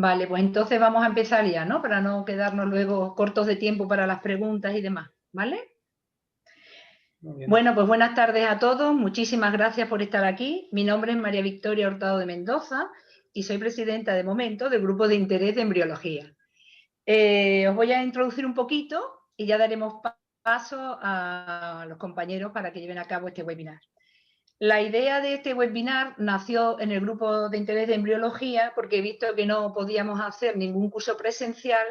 Vale, pues entonces vamos a empezar ya, ¿no? Para no quedarnos luego cortos de tiempo para las preguntas y demás, ¿vale? Muy bien. Bueno, pues buenas tardes a todos. Muchísimas gracias por estar aquí. Mi nombre es María Victoria Hurtado de Mendoza y soy presidenta de momento del Grupo de Interés de Embriología. Os voy a introducir un poquito y ya daremos paso a los compañeros para que lleven a cabo este webinar. La idea de este webinar nació en el Grupo de Interés de Embriología porque he visto que no podíamos hacer ningún curso presencial.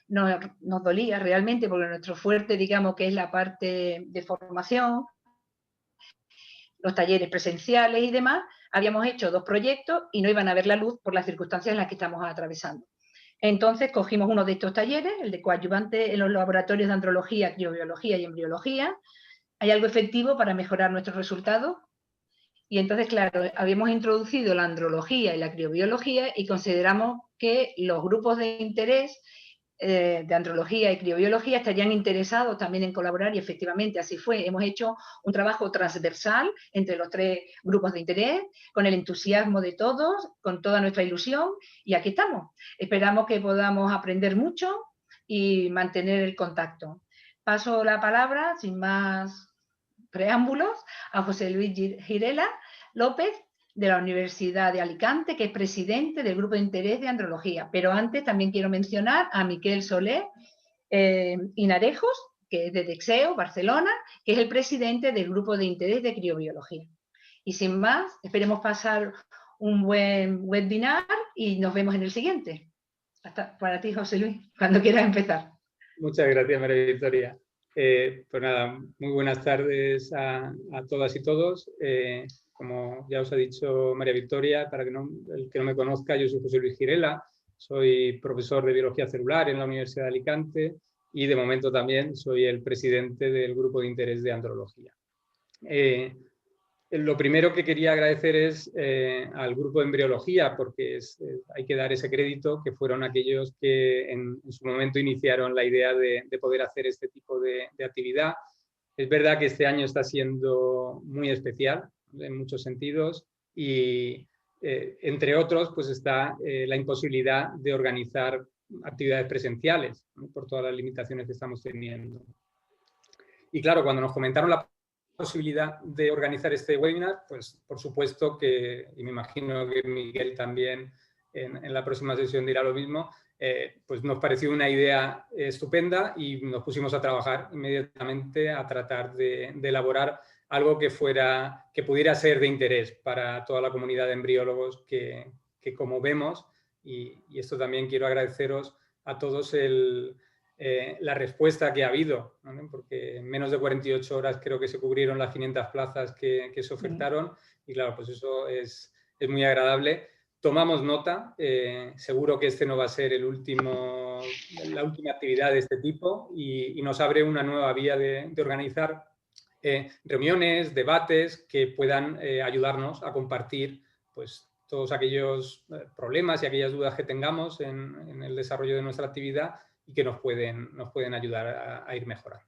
Nos dolía realmente porque nuestro fuerte, digamos, que es la parte de formación, los talleres presenciales y demás, habíamos hecho 2 proyectos y no iban a ver la luz por las circunstancias en las que estamos atravesando. Entonces cogimos uno de estos talleres, el de coadyuvante en los laboratorios de andrología, criobiología y embriología. ¿Hay algo efectivo para mejorar nuestros resultados? Y entonces, claro, habíamos introducido la andrología y la criobiología y consideramos que los grupos de interés de andrología y criobiología estarían interesados también en colaborar y efectivamente así fue. Hemos hecho un trabajo transversal entre los 3 grupos de interés, con el entusiasmo de todos, con toda nuestra ilusión y aquí estamos. Esperamos que podamos aprender mucho y mantener el contacto. Paso la palabra, sin más preámbulos, a José Luis Girela López, de la Universidad de Alicante, que es presidente del Grupo de Interés de Andrología. Pero antes también quiero mencionar a Miquel Soler Hinarejos, que es de Dexeo, Barcelona, que es el presidente del Grupo de Interés de Criobiología. Y sin más, esperemos pasar un buen webinar y nos vemos en el siguiente. Hasta para ti, José Luis, cuando quieras empezar. Muchas gracias, María Victoria. Pues nada, muy buenas tardes a todas y todos. Como ya os ha dicho María Victoria, para el que no me conozca, yo soy José Luis Girela, soy profesor de Biología Celular en la Universidad de Alicante y de momento también soy el presidente del Grupo de Interés de Andrología. Lo primero que quería agradecer es al grupo de embriología, porque hay que dar ese crédito, que fueron aquellos que en su momento iniciaron la idea de poder hacer este tipo de actividad. Es verdad que este año está siendo muy especial en muchos sentidos y entre otros pues está la imposibilidad de organizar actividades presenciales, ¿no? Por todas las limitaciones que estamos teniendo. Y claro, cuando nos comentaron la posibilidad de organizar este webinar, pues por supuesto que, y me imagino que Miguel también en la próxima sesión dirá lo mismo, pues nos pareció una idea estupenda y nos pusimos a trabajar inmediatamente a tratar de elaborar algo que pudiera ser de interés para toda la comunidad de embriólogos que como vemos, y esto también quiero agradeceros a todos la respuesta que ha habido, ¿no? Porque en menos de 48 horas creo que se cubrieron las 500 plazas que se ofertaron y claro, pues eso es muy agradable. Tomamos nota, seguro que este no va a ser la última actividad de este tipo y nos abre una nueva vía de organizar reuniones, debates que puedan ayudarnos a compartir pues, todos aquellos problemas y aquellas dudas que tengamos en el desarrollo de nuestra actividad y que nos pueden ayudar a ir mejorando.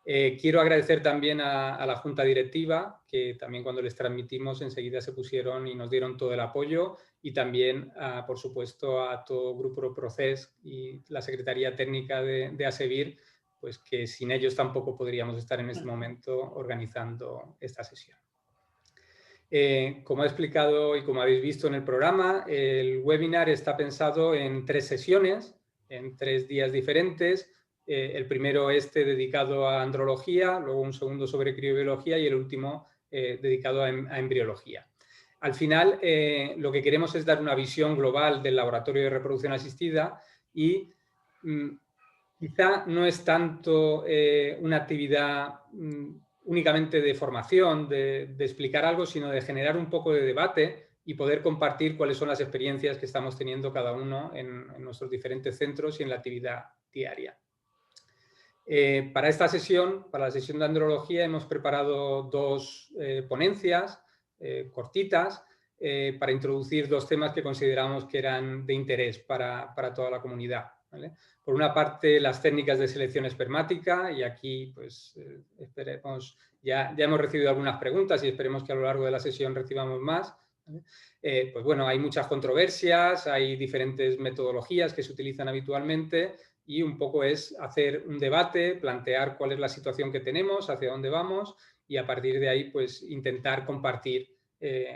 Quiero agradecer también a la Junta Directiva, que también cuando les transmitimos enseguida se pusieron y nos dieron todo el apoyo, y también, por supuesto, a todo Grupo Proces y la Secretaría Técnica de ASEVIR, pues que sin ellos tampoco podríamos estar en este momento organizando esta sesión. Como he explicado y como habéis visto en el programa, el webinar está pensado en 3 sesiones, en 3 días diferentes. El primero dedicado a andrología, luego un segundo sobre criobiología y el último dedicado a embriología. Al final, lo que queremos es dar una visión global del laboratorio de reproducción asistida y quizá no es tanto una actividad únicamente de formación, de explicar algo, sino de generar un poco de debate y poder compartir cuáles son las experiencias que estamos teniendo cada uno en nuestros diferentes centros y en la actividad diaria. Para esta sesión, para la sesión de andrología, hemos preparado 2 ponencias cortitas para introducir 2 temas que consideramos que eran de interés para toda la comunidad, ¿vale? Por una parte, las técnicas de selección espermática, y aquí pues esperemos, ya hemos recibido algunas preguntas y esperemos que a lo largo de la sesión recibamos más, Pues bueno, hay muchas controversias, hay diferentes metodologías que se utilizan habitualmente y un poco es hacer un debate, plantear cuál es la situación que tenemos, hacia dónde vamos y a partir de ahí pues intentar compartir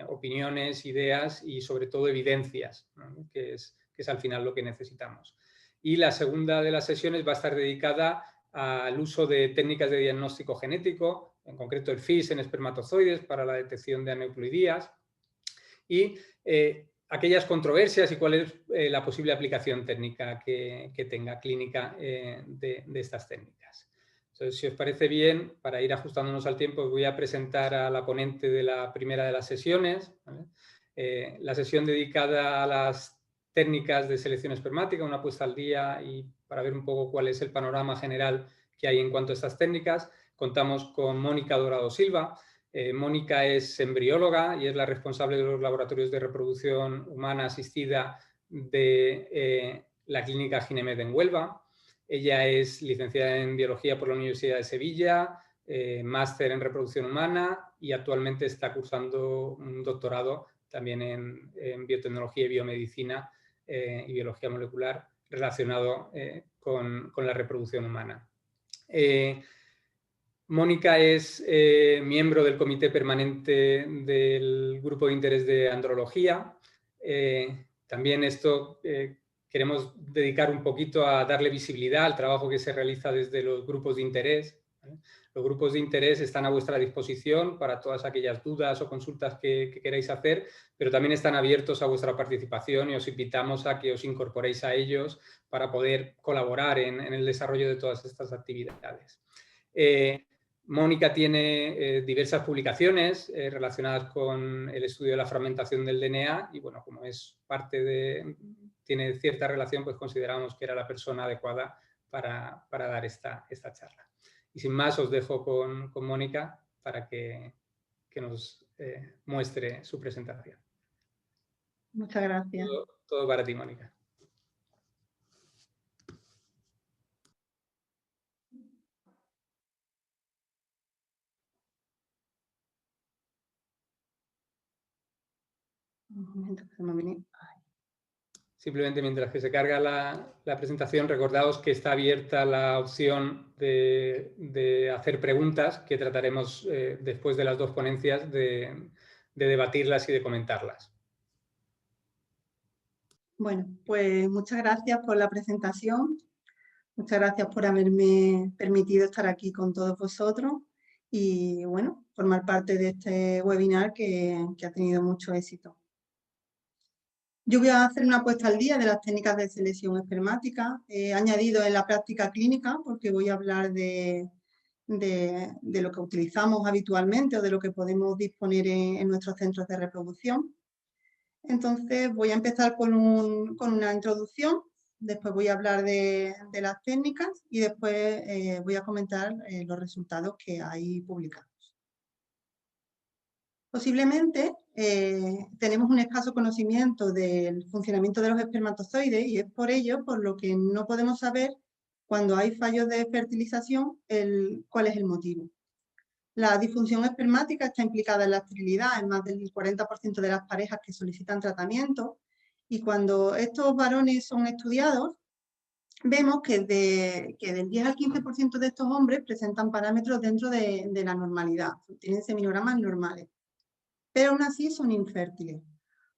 opiniones, ideas y sobre todo evidencias, ¿no? que es al final lo que necesitamos. Y la segunda de las sesiones va a estar dedicada al uso de técnicas de diagnóstico genético, en concreto el FISH en espermatozoides para la detección de aneuploidías y aquellas controversias y cuál es la posible aplicación técnica que tenga clínica de estas técnicas. Entonces, si os parece bien, para ir ajustándonos al tiempo, os voy a presentar a la ponente de la primera de las sesiones, ¿vale? La sesión dedicada a las técnicas de selección espermática, una puesta al día y para ver un poco cuál es el panorama general que hay en cuanto a estas técnicas. Contamos con Mónica Dorado Silva. Mónica es embrióloga y es la responsable de los laboratorios de reproducción humana asistida de la clínica Ginemed en Huelva. Ella es licenciada en biología por la Universidad de Sevilla, máster en reproducción humana y actualmente está cursando un doctorado también en biotecnología y biomedicina y biología molecular relacionado con la reproducción humana. Mónica es miembro del comité permanente del grupo de interés de andrología. También esto queremos dedicar un poquito a darle visibilidad al trabajo que se realiza desde los grupos de interés, ¿vale? Los grupos de interés están a vuestra disposición para todas aquellas dudas o consultas que queráis hacer, pero también están abiertos a vuestra participación y os invitamos a que os incorporéis a ellos para poder colaborar en el desarrollo de todas estas actividades. Mónica tiene diversas publicaciones relacionadas con el estudio de la fragmentación del DNA y, bueno, como es tiene cierta relación, pues consideramos que era la persona adecuada para dar esta charla. Y sin más, os dejo con Mónica para que nos muestre su presentación. Muchas gracias. Todo para ti, Mónica. Un momento que se me viene. Simplemente mientras que se carga la presentación, recordaos que está abierta la opción de hacer preguntas que trataremos después de las dos ponencias de debatirlas y de comentarlas. Bueno, pues muchas gracias por la presentación. Muchas gracias por haberme permitido estar aquí con todos vosotros y, bueno, formar parte de este webinar que ha tenido mucho éxito. Yo voy a hacer una puesta al día de las técnicas de selección espermática. He añadido en la práctica clínica porque voy a hablar de lo que utilizamos habitualmente o de lo que podemos disponer en nuestros centros de reproducción. Entonces voy a empezar con una introducción, después voy a hablar de las técnicas y después voy a comentar los resultados que hay publicados. Posiblemente tenemos un escaso conocimiento del funcionamiento de los espermatozoides y es por ello por lo que no podemos saber cuando hay fallos de fertilización cuál es el motivo. La disfunción espermática está implicada en la esterilidad en más del 40% de las parejas que solicitan tratamiento y cuando estos varones son estudiados vemos que del 10 al 15% de estos hombres presentan parámetros dentro de la normalidad, tienen seminogramas normales, pero aún así son infértiles.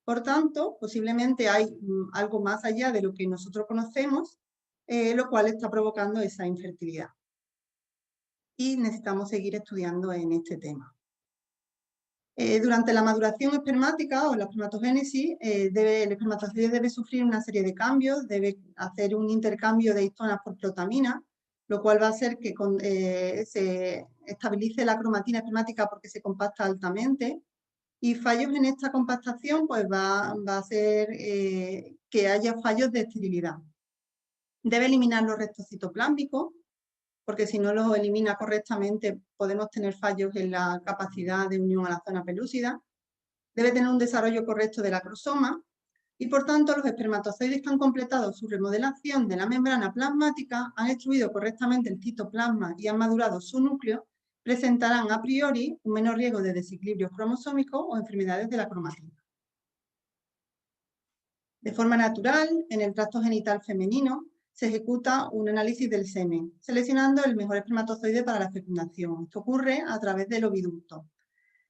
Por tanto, posiblemente hay algo más allá de lo que nosotros conocemos, lo cual está provocando esa infertilidad. Y necesitamos seguir estudiando en este tema. Durante la maduración espermática o la espermatogénesis, el espermatozoide debe sufrir una serie de cambios, debe hacer un intercambio de histonas por protamina, lo cual va a hacer que se estabilice la cromatina espermática porque se compacta altamente, y fallos en esta compactación pues va a hacer que haya fallos de esterilidad. Debe eliminar los restos citoplásmicos, porque si no los elimina correctamente podemos tener fallos en la capacidad de unión a la zona pelúcida. Debe tener un desarrollo correcto del acrosoma y por tanto los espermatozoides que han completado su remodelación de la membrana plasmática, han extruido correctamente el citoplasma y han madurado su núcleo, presentarán a priori un menor riesgo de desequilibrios cromosómicos o enfermedades de la cromatina. De forma natural, en el tracto genital femenino, se ejecuta un análisis del semen, seleccionando el mejor espermatozoide para la fecundación. Esto ocurre a través del oviducto.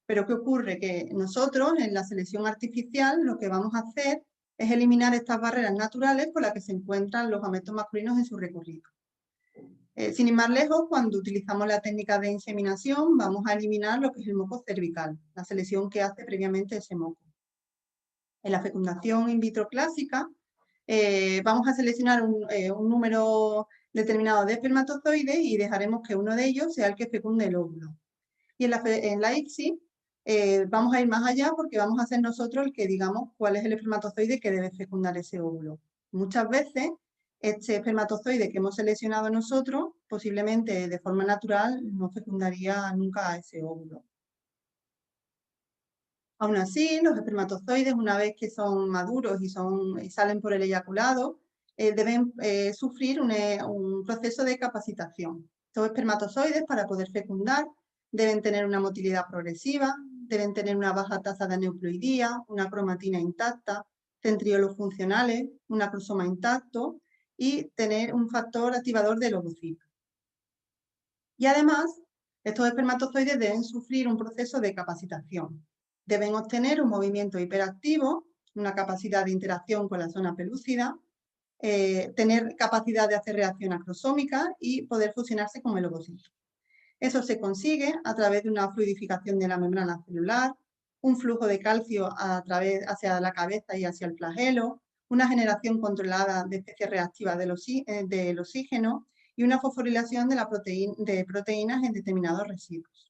Pero ¿qué ocurre? Que nosotros, en la selección artificial, lo que vamos a hacer es eliminar estas barreras naturales por las que se encuentran los gametos masculinos en su recorrido. Sin ir más lejos, cuando utilizamos la técnica de inseminación, vamos a eliminar lo que es el moco cervical, la selección que hace previamente ese moco. En la fecundación in vitro clásica, vamos a seleccionar un número determinado de espermatozoides y dejaremos que uno de ellos sea el que fecunde el óvulo. Y en la ICSI vamos a ir más allá porque vamos a ser nosotros el que digamos cuál es el espermatozoide que debe fecundar ese óvulo. Muchas veces este espermatozoide que hemos seleccionado nosotros, posiblemente de forma natural, no fecundaría nunca ese óvulo. Aún así, los espermatozoides, una vez que son maduros y salen por el eyaculado, deben sufrir un proceso de capacitación. Estos espermatozoides, para poder fecundar, deben tener una motilidad progresiva, deben tener una baja tasa de aneuploidía, una cromatina intacta, centriolos funcionales, un acrosoma intacto y tener un factor activador del ovocito. Y además, estos espermatozoides deben sufrir un proceso de capacitación. Deben obtener un movimiento hiperactivo, una capacidad de interacción con la zona pelúcida, tener capacidad de hacer reacción acrosómica y poder fusionarse con el ovocito. Eso se consigue a través de una fluidificación de la membrana celular, un flujo de calcio hacia la cabeza y hacia el flagelo, una generación controlada de especies reactivas del oxígeno y una fosforilación de proteínas en determinados residuos.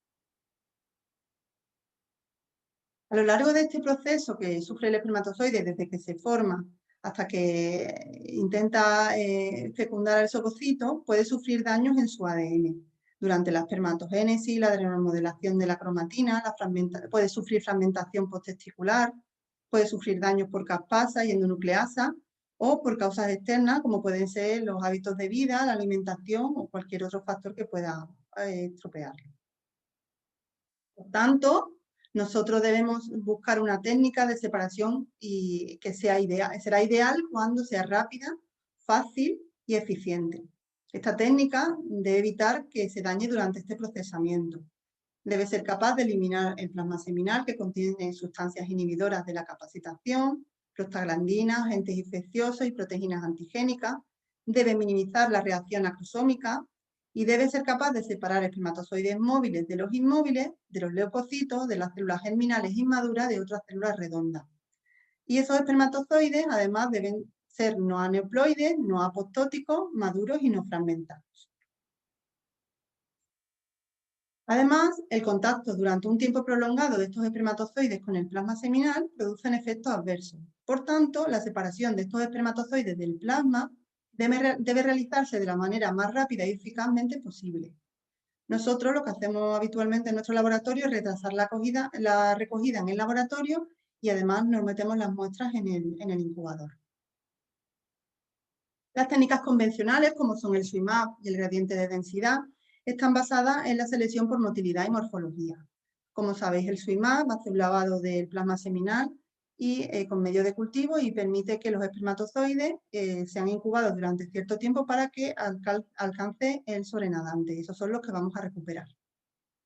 A lo largo de este proceso que sufre el espermatozoide desde que se forma hasta que intenta fecundar el ovocito, puede sufrir daños en su ADN. Durante la espermatogénesis, la remodelación de la cromatina, puede sufrir fragmentación posttesticular, puede sufrir daños por caspasa y endonucleasa o por causas externas como pueden ser los hábitos de vida, la alimentación o cualquier otro factor que pueda estropearlo. Por tanto, nosotros debemos buscar una técnica de separación y que será ideal cuando sea rápida, fácil y eficiente. Esta técnica debe evitar que se dañe durante este procesamiento. Debe ser capaz de eliminar el plasma seminal que contiene sustancias inhibidoras de la capacitación, prostaglandinas, agentes infecciosos y proteínas antigénicas. Debe minimizar la reacción acrosómica y debe ser capaz de separar espermatozoides móviles de los inmóviles, de los leucocitos, de las células germinales inmaduras de otras células redondas. Y esos espermatozoides además deben ser no aneuploides, no apoptóticos, maduros y no fragmentados. Además, el contacto durante un tiempo prolongado de estos espermatozoides con el plasma seminal producen efectos adversos. Por tanto, la separación de estos espermatozoides del plasma debe realizarse de la manera más rápida y eficazmente posible. Nosotros lo que hacemos habitualmente en nuestro laboratorio es retrasar la recogida en el laboratorio y además nos metemos las muestras en el incubador. Las técnicas convencionales, como son el SWIMAP y el gradiente de densidad, están basadas en la selección por motilidad y morfología. Como sabéis, el SWIMAP hace un lavado del plasma seminal y con medio de cultivo y permite que los espermatozoides sean incubados durante cierto tiempo para que alcance el sobrenadante. Esos son los que vamos a recuperar.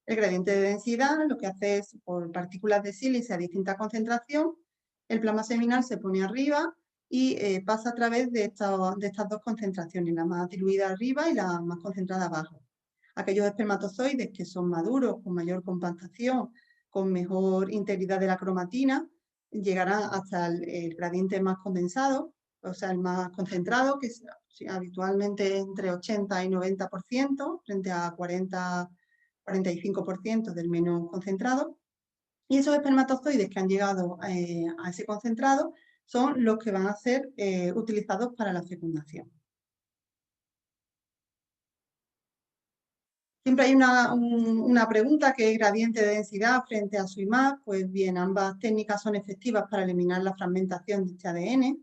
El gradiente de densidad lo que hace es, por partículas de sílice a distinta concentración, el plasma seminal se pone arriba y pasa a través de estas dos concentraciones, la más diluida arriba y la más concentrada abajo. Aquellos espermatozoides que son maduros, con mayor compactación, con mejor integridad de la cromatina, llegarán hasta el gradiente más condensado, o sea, el más concentrado, que es habitualmente entre 80 y 90%, frente a 45% del menos concentrado. Y esos espermatozoides que han llegado a ese concentrado son los que van a ser utilizados para la fecundación. Siempre hay una pregunta que es gradiente de densidad frente a SWIMAP. Pues bien, ambas técnicas son efectivas para eliminar la fragmentación de este ADN,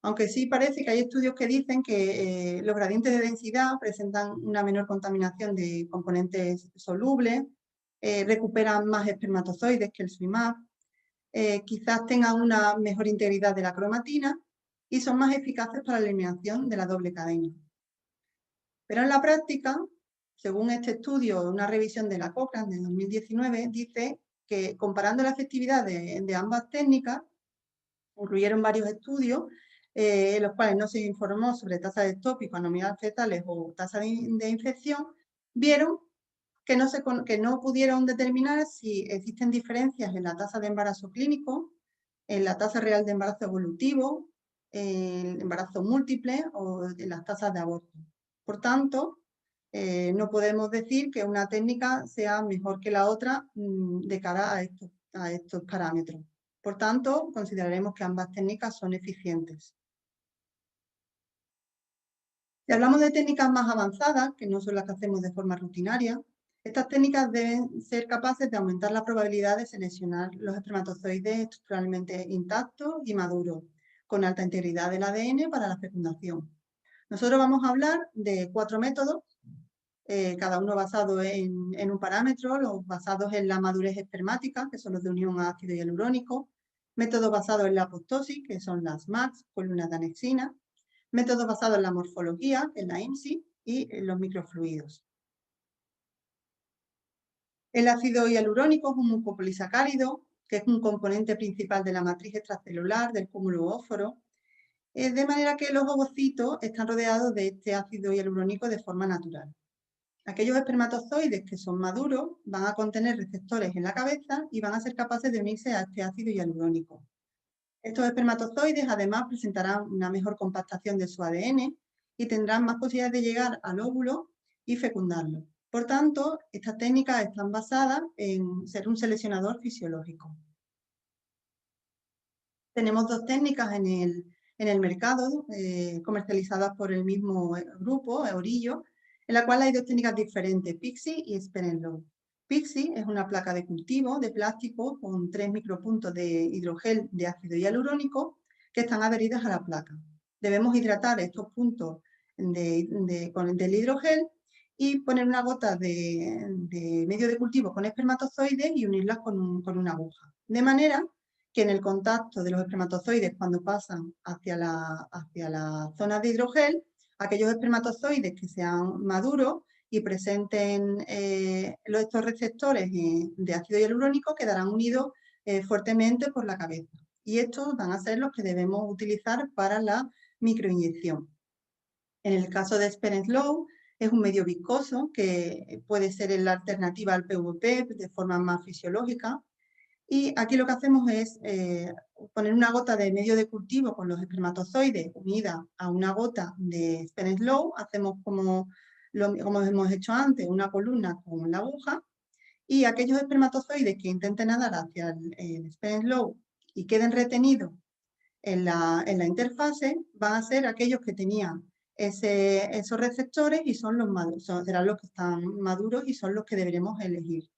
aunque sí parece que hay estudios que dicen que los gradientes de densidad presentan una menor contaminación de componentes solubles, recuperan más espermatozoides que el SWIMAP. quizás tengan una mejor integridad de la cromatina y son más eficaces para la eliminación de la doble cadena. Pero en la práctica, según este estudio, una revisión de la Cochrane de 2019, dice que comparando la efectividad de ambas técnicas, incluyeron varios estudios en los cuales no se informó sobre tasa de ectópico, anomías fetales o tasa de infección, vieron que no pudieron determinar si existen diferencias en la tasa de embarazo clínico, en la tasa real de embarazo evolutivo, en embarazo múltiple o en las tasas de aborto. Por tanto, no podemos decir que una técnica sea mejor que la otra de cara a estos parámetros. Por tanto, consideraremos que ambas técnicas son eficientes. Si hablamos de técnicas más avanzadas, que no son las que hacemos de forma rutinaria, estas técnicas deben ser capaces de aumentar la probabilidad de seleccionar los espermatozoides estructuralmente intactos y maduros, con alta integridad del ADN para la fecundación. Nosotros vamos a hablar de 4 métodos, cada uno basado en un parámetro, los basados en la madurez espermática, que son los de unión a ácido hialurónico, métodos basados en la apoptosis, que son las MACS, columnas de anexina, métodos basados en la morfología, en la IMSI, y en los microfluidos. El ácido hialurónico es un mucopolisacárido, que es un componente principal de la matriz extracelular del cúmulo óforo, de manera que los ovocitos están rodeados de este ácido hialurónico de forma natural. Aquellos espermatozoides que son maduros van a contener receptores en la cabeza y van a ser capaces de unirse a este ácido hialurónico. Estos espermatozoides además presentarán una mejor compactación de su ADN y tendrán más posibilidades de llegar al óvulo y fecundarlo. Por tanto, estas técnicas están basadas en ser un seleccionador fisiológico. Tenemos 2 técnicas en el mercado, comercializadas por el mismo grupo, Orillo, en la cual hay 2 técnicas diferentes, PIXI y Spin&Low. PIXI es una placa de cultivo de plástico con 3 micropuntos de hidrogel de ácido hialurónico que están adheridas a la placa. Debemos hidratar estos puntos del hidrogel y poner una gota de medio de cultivo con espermatozoides y unirlas con una aguja. De manera que en el contacto de los espermatozoides cuando pasan hacia la zona de hidrogel, aquellos espermatozoides que sean maduros y presenten estos receptores de ácido hialurónico quedarán unidos fuertemente por la cabeza. Y estos van a ser los que debemos utilizar para la microinyección. En el caso de Spin&Low, es un medio viscoso que puede ser la alternativa al PVP de forma más fisiológica. Y aquí lo que hacemos es poner una gota de medio de cultivo con los espermatozoides unida a una gota de Spin&Low. Hacemos como hemos hecho antes, una columna con la aguja. Y aquellos espermatozoides que intenten nadar hacia el Spin&Low y queden retenidos en la interfase, van a ser aquellos que tenían esos receptores y son los maduros, serán los que están maduros y son los que deberemos elegir.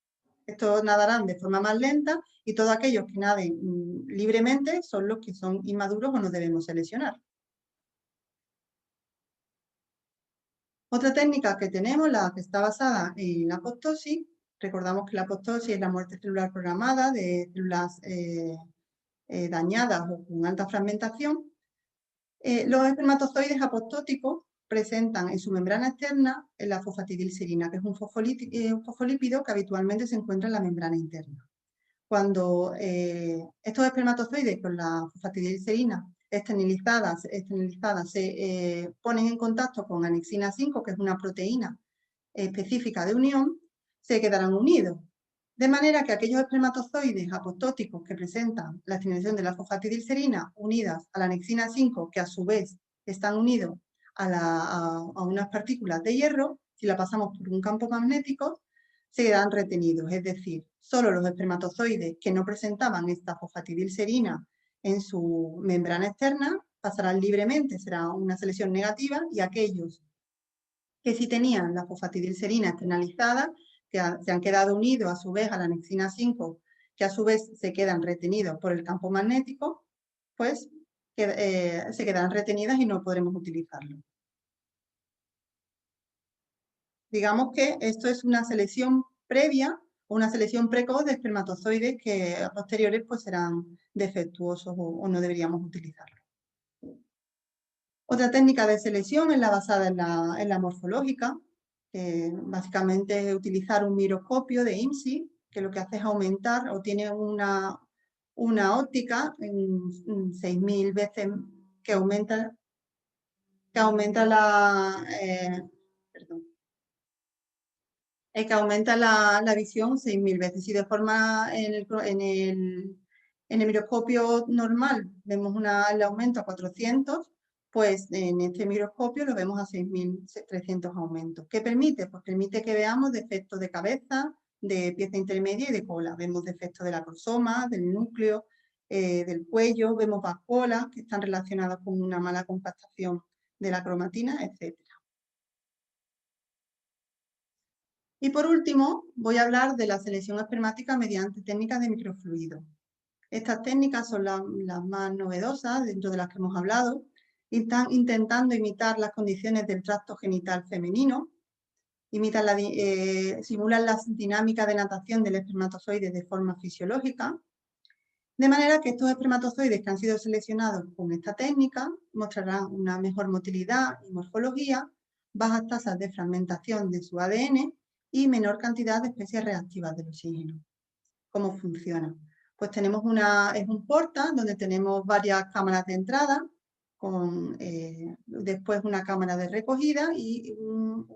Estos nadarán de forma más lenta y todos aquellos que naden libremente son los que son inmaduros o nos debemos seleccionar. Otra técnica que tenemos, la que está basada en la apoptosis, recordamos que la apoptosis es la muerte celular programada de células dañadas o con alta fragmentación. Los espermatozoides apoptóticos presentan en su membrana externa la fosfatidilcerina, que es un fosfolípido que habitualmente se encuentra en la membrana interna. Cuando estos espermatozoides con la fosfatidilcerina esterilizadas se ponen en contacto con anexina 5, que es una proteína específica de unión, se quedarán unidos. De manera que aquellos espermatozoides apoptóticos que presentan la estimulación de la fosfatidilcerina unidas a la anexina 5, que a su vez están unidos a unas partículas de hierro, si la pasamos por un campo magnético, se quedan retenidos. Es decir, solo los espermatozoides que no presentaban esta fosfatidilcerina en su membrana externa pasarán libremente, será una selección negativa, y aquellos que sí tenían la fosfatidilcerina externalizada, que se han quedado unidos a su vez a la anexina 5, que a su vez se quedan retenidos por el campo magnético, pues se quedan retenidas y no podremos utilizarlo. Digamos que esto es una selección previa o una selección precoz de espermatozoides que a posteriores pues serán defectuosos o no deberíamos utilizarlos. Otra técnica de selección es la basada en la morfológica, que básicamente es utilizar un microscopio de IMSI, que lo que hace es aumentar o tiene una óptica en 6.000 veces que aumenta la visión 6.000 veces. Si de forma en el microscopio normal vemos el aumento a 400, pues en este microscopio lo vemos a 6.300 aumentos. ¿Qué permite? Pues permite que veamos defectos de cabeza, de pieza intermedia y de cola. Vemos defectos del acrosoma, del núcleo, del cuello, vemos vascuolas que están relacionadas con una mala compactación de la cromatina, etc. Y por último, voy a hablar de la selección espermática mediante técnicas de microfluido. Estas técnicas son las más novedosas dentro de las que hemos hablado y están intentando imitar las condiciones del tracto genital femenino, simulan las dinámicas de natación del espermatozoide de forma fisiológica, de manera que estos espermatozoides que han sido seleccionados con esta técnica mostrarán una mejor motilidad y morfología, bajas tasas de fragmentación de su ADN y menor cantidad de especies reactivas del oxígeno. ¿Cómo funciona? Pues tenemos es un porta donde tenemos varias cámaras de entrada, con después una cámara de recogida y un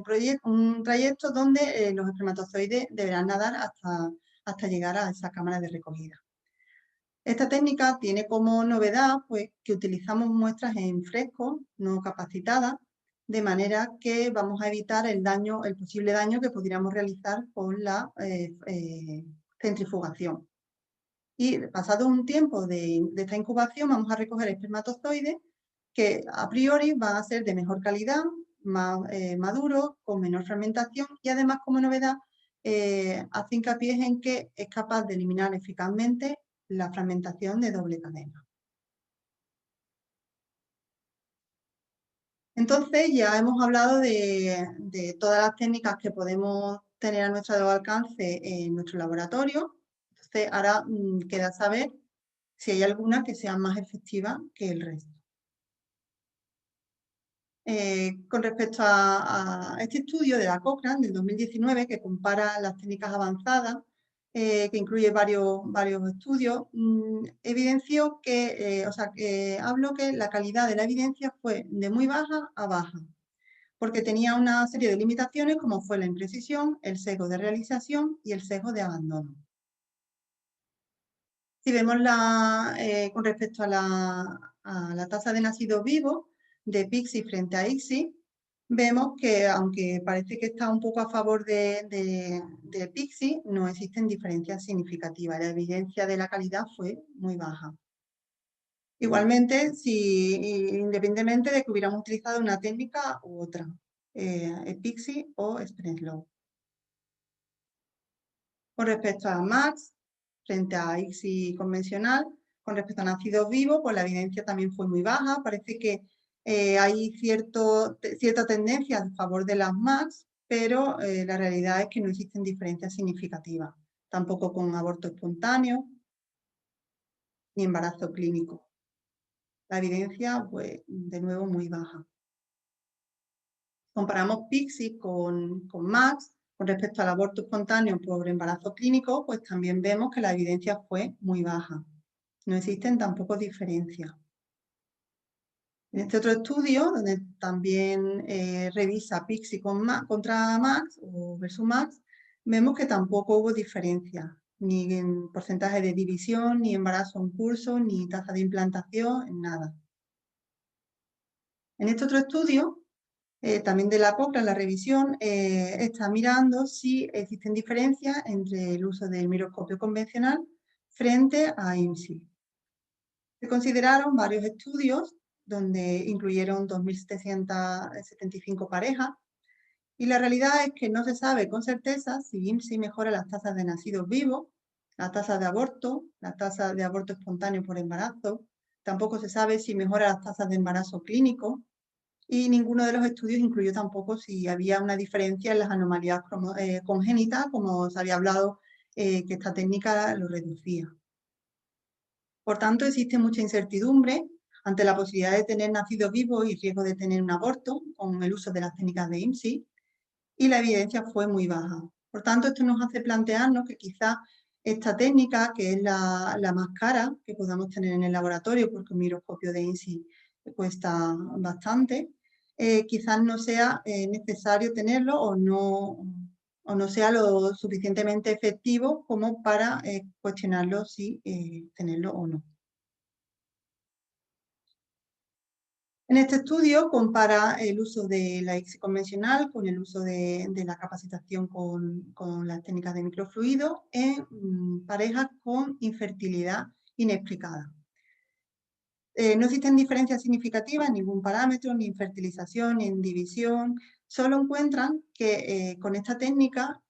trayecto donde los espermatozoides deberán nadar hasta llegar a esa cámara de recogida. Esta técnica tiene como novedad pues, que utilizamos muestras en fresco, no capacitadas, de manera que vamos a evitar el posible daño que pudiéramos realizar con la centrifugación. Y pasado un tiempo de esta incubación vamos a recoger espermatozoides que a priori van a ser de mejor calidad, más maduros, con menor fragmentación y además como novedad hace hincapié en que es capaz de eliminar eficazmente la fragmentación de doble cadena. Entonces ya hemos hablado de todas las técnicas que podemos tener a nuestro alcance en nuestro laboratorio. Entonces ahora queda saber si hay alguna que sea más efectiva que el resto. Con respecto a este estudio de la Cochrane del 2019 que compara las técnicas avanzadas, que incluye varios estudios, evidenció habló que la calidad de la evidencia fue de muy baja a baja, porque tenía una serie de limitaciones como fue la imprecisión, el sesgo de realización y el sesgo de abandono. Si vemos con respecto a la tasa de nacidos vivos de PIXI frente a ICSI, vemos que aunque parece que está un poco a favor de PIXI, no existen diferencias significativas. La evidencia de la calidad fue muy baja. Igualmente, independientemente de que hubiéramos utilizado una técnica u otra, PIXI o SpreadSlow. Con respecto a MAX, frente a ICSI convencional, con respecto a nacidos vivos, pues la evidencia también fue muy baja. Parece que hay cierta tendencia a favor de las MAX, pero la realidad es que no existen diferencias significativas, tampoco con aborto espontáneo ni embarazo clínico. La evidencia, pues, de nuevo, muy baja. Comparamos PIXI con MAX, con respecto al aborto espontáneo por embarazo clínico, pues también vemos que la evidencia fue muy baja. No existen tampoco diferencias. En este otro estudio, donde también revisa PIXI contra MAX o versus MAX, vemos que tampoco hubo diferencia, ni en porcentaje de división, ni embarazo en curso, ni tasa de implantación, en nada. En este otro estudio, también de la Cochrane, la revisión, está mirando si existen diferencias entre el uso del microscopio convencional frente a IMSI. Se consideraron varios estudios donde incluyeron 2.775 parejas y la realidad es que no se sabe con certeza si IMSI mejora las tasas de nacidos vivos, la tasa de aborto espontáneo por embarazo, tampoco se sabe si mejora las tasas de embarazo clínico y ninguno de los estudios incluyó tampoco si había una diferencia en las anomalías congénitas, como se había hablado, que esta técnica lo reducía. Por tanto, existe mucha incertidumbre ante la posibilidad de tener nacidos vivos y riesgo de tener un aborto con el uso de las técnicas de IMSI, y la evidencia fue muy baja. Por tanto, esto nos hace plantearnos que quizás esta técnica, que es la más cara que podamos tener en el laboratorio, porque un microscopio de IMSI cuesta bastante, quizás no sea necesario tenerlo o no sea lo suficientemente efectivo como para cuestionarlo si tenerlo o no. En este estudio compara el uso de la ICSI convencional con el uso de la capacitación con las técnicas de microfluido en parejas con infertilidad inexplicada. No existen diferencias significativas en ningún parámetro, ni en fertilización, ni en división. Solo encuentran que con esta técnica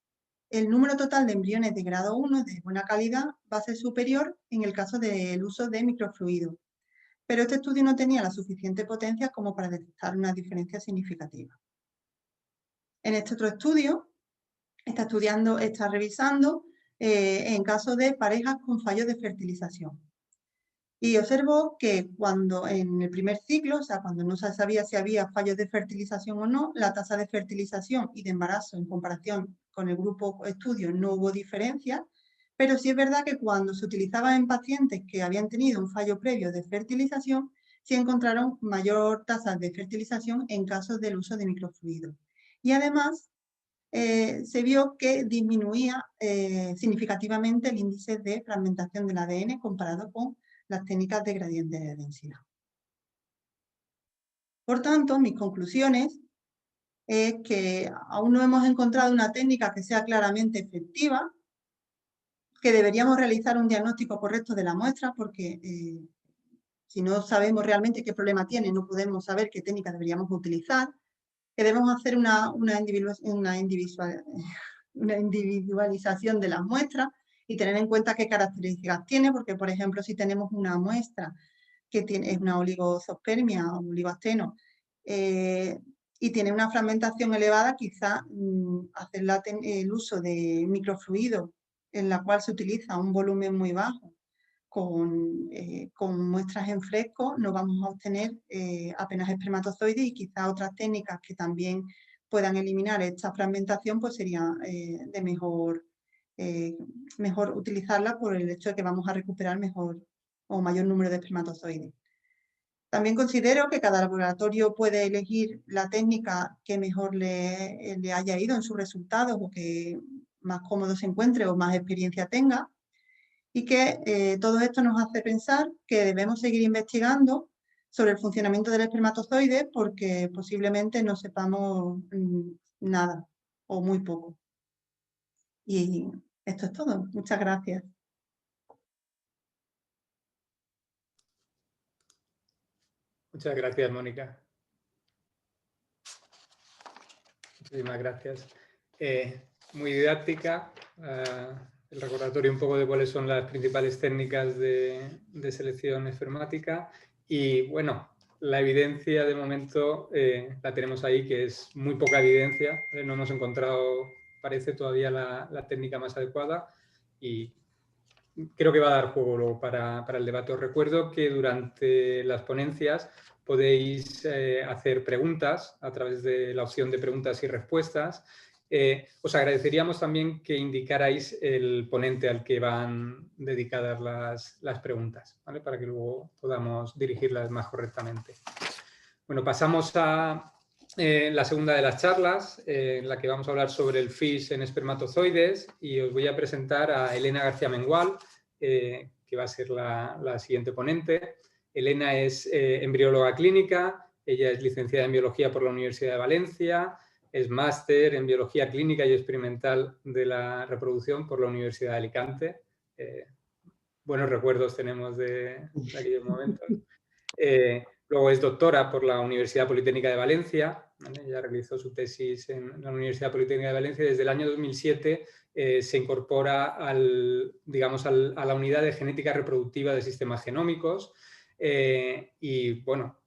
el número total de embriones de grado 1 de buena calidad va a ser superior en el caso del uso de microfluido. Pero este estudio no tenía la suficiente potencia como para detectar una diferencia significativa. En este otro estudio, está revisando en caso de parejas con fallos de fertilización. Y observó que cuando en el primer ciclo, o sea, cuando no se sabía si había fallos de fertilización o no, la tasa de fertilización y de embarazo en comparación con el grupo estudio no hubo diferencia, pero sí es verdad que cuando se utilizaba en pacientes que habían tenido un fallo previo de fertilización, sí encontraron mayor tasa de fertilización en casos del uso de microfluidos. Y además, se vio que disminuía significativamente el índice de fragmentación del ADN comparado con las técnicas de gradiente de densidad. Por tanto, mis conclusiones es que aún no hemos encontrado una técnica que sea claramente efectiva, que deberíamos realizar un diagnóstico correcto de la muestra, porque si no sabemos realmente qué problema tiene, no podemos saber qué técnica deberíamos utilizar, que debemos hacer una individualización de las muestras y tener en cuenta qué características tiene, porque, por ejemplo, si tenemos una muestra que es una oligospermia o oligosteno y tiene una fragmentación elevada, quizá hacer el uso de microfluidos en la cual se utiliza un volumen muy bajo con muestras en fresco, no vamos a obtener apenas espermatozoides, y quizá otras técnicas que también puedan eliminar esta fragmentación, pues sería de mejor utilizarla por el hecho de que vamos a recuperar mejor o mayor número de espermatozoides. También considero que cada laboratorio puede elegir la técnica que mejor le haya ido en sus resultados, o que más cómodo se encuentre o más experiencia tenga, y que todo esto nos hace pensar que debemos seguir investigando sobre el funcionamiento del espermatozoide, porque posiblemente no sepamos nada o muy poco. Y esto es todo. Muchas gracias. Muchas gracias, Mónica. Muchísimas gracias. Muy didáctica, el recordatorio un poco de cuáles son las principales técnicas de selección espermática, y bueno, la evidencia de momento la tenemos ahí, que es muy poca evidencia, no hemos encontrado, parece, todavía la técnica más adecuada, y creo que va a dar juego luego para el debate. Os recuerdo que durante las ponencias podéis hacer preguntas a través de la opción de preguntas y respuestas. Os agradeceríamos también que indicarais el ponente al que van dedicadas las preguntas, ¿vale? Para que luego podamos dirigirlas más correctamente. Bueno, pasamos a la segunda de las charlas, en la que vamos a hablar sobre el FISH en espermatozoides, y os voy a presentar a Elena García Mengual, que va a ser la siguiente ponente. Elena es embrióloga clínica, ella es licenciada en biología por la Universidad de Valencia, es máster en biología clínica y experimental de la reproducción por la Universidad de Alicante. Buenos recuerdos tenemos de aquellos momentos. Luego es doctora por la Universidad Politécnica de Valencia, ¿vale? Ella realizó su tesis en la Universidad Politécnica de Valencia y desde el año 2007 se incorpora a la unidad de genética reproductiva de sistemas genómicos, y bueno,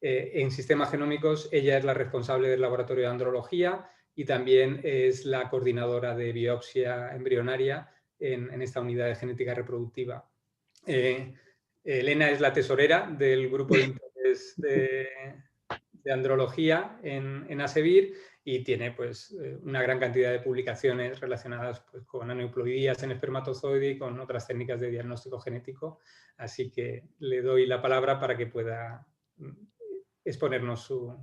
En sistemas genómicos ella es la responsable del laboratorio de andrología y también es la coordinadora de biopsia embrionaria en esta unidad de genética reproductiva. Elena es la tesorera del grupo de interés de andrología en ASEVIR y tiene pues, una gran cantidad de publicaciones relacionadas pues, con aneuploidías en espermatozoide y con otras técnicas de diagnóstico genético. Así que le doy la palabra para que pueda exponernos su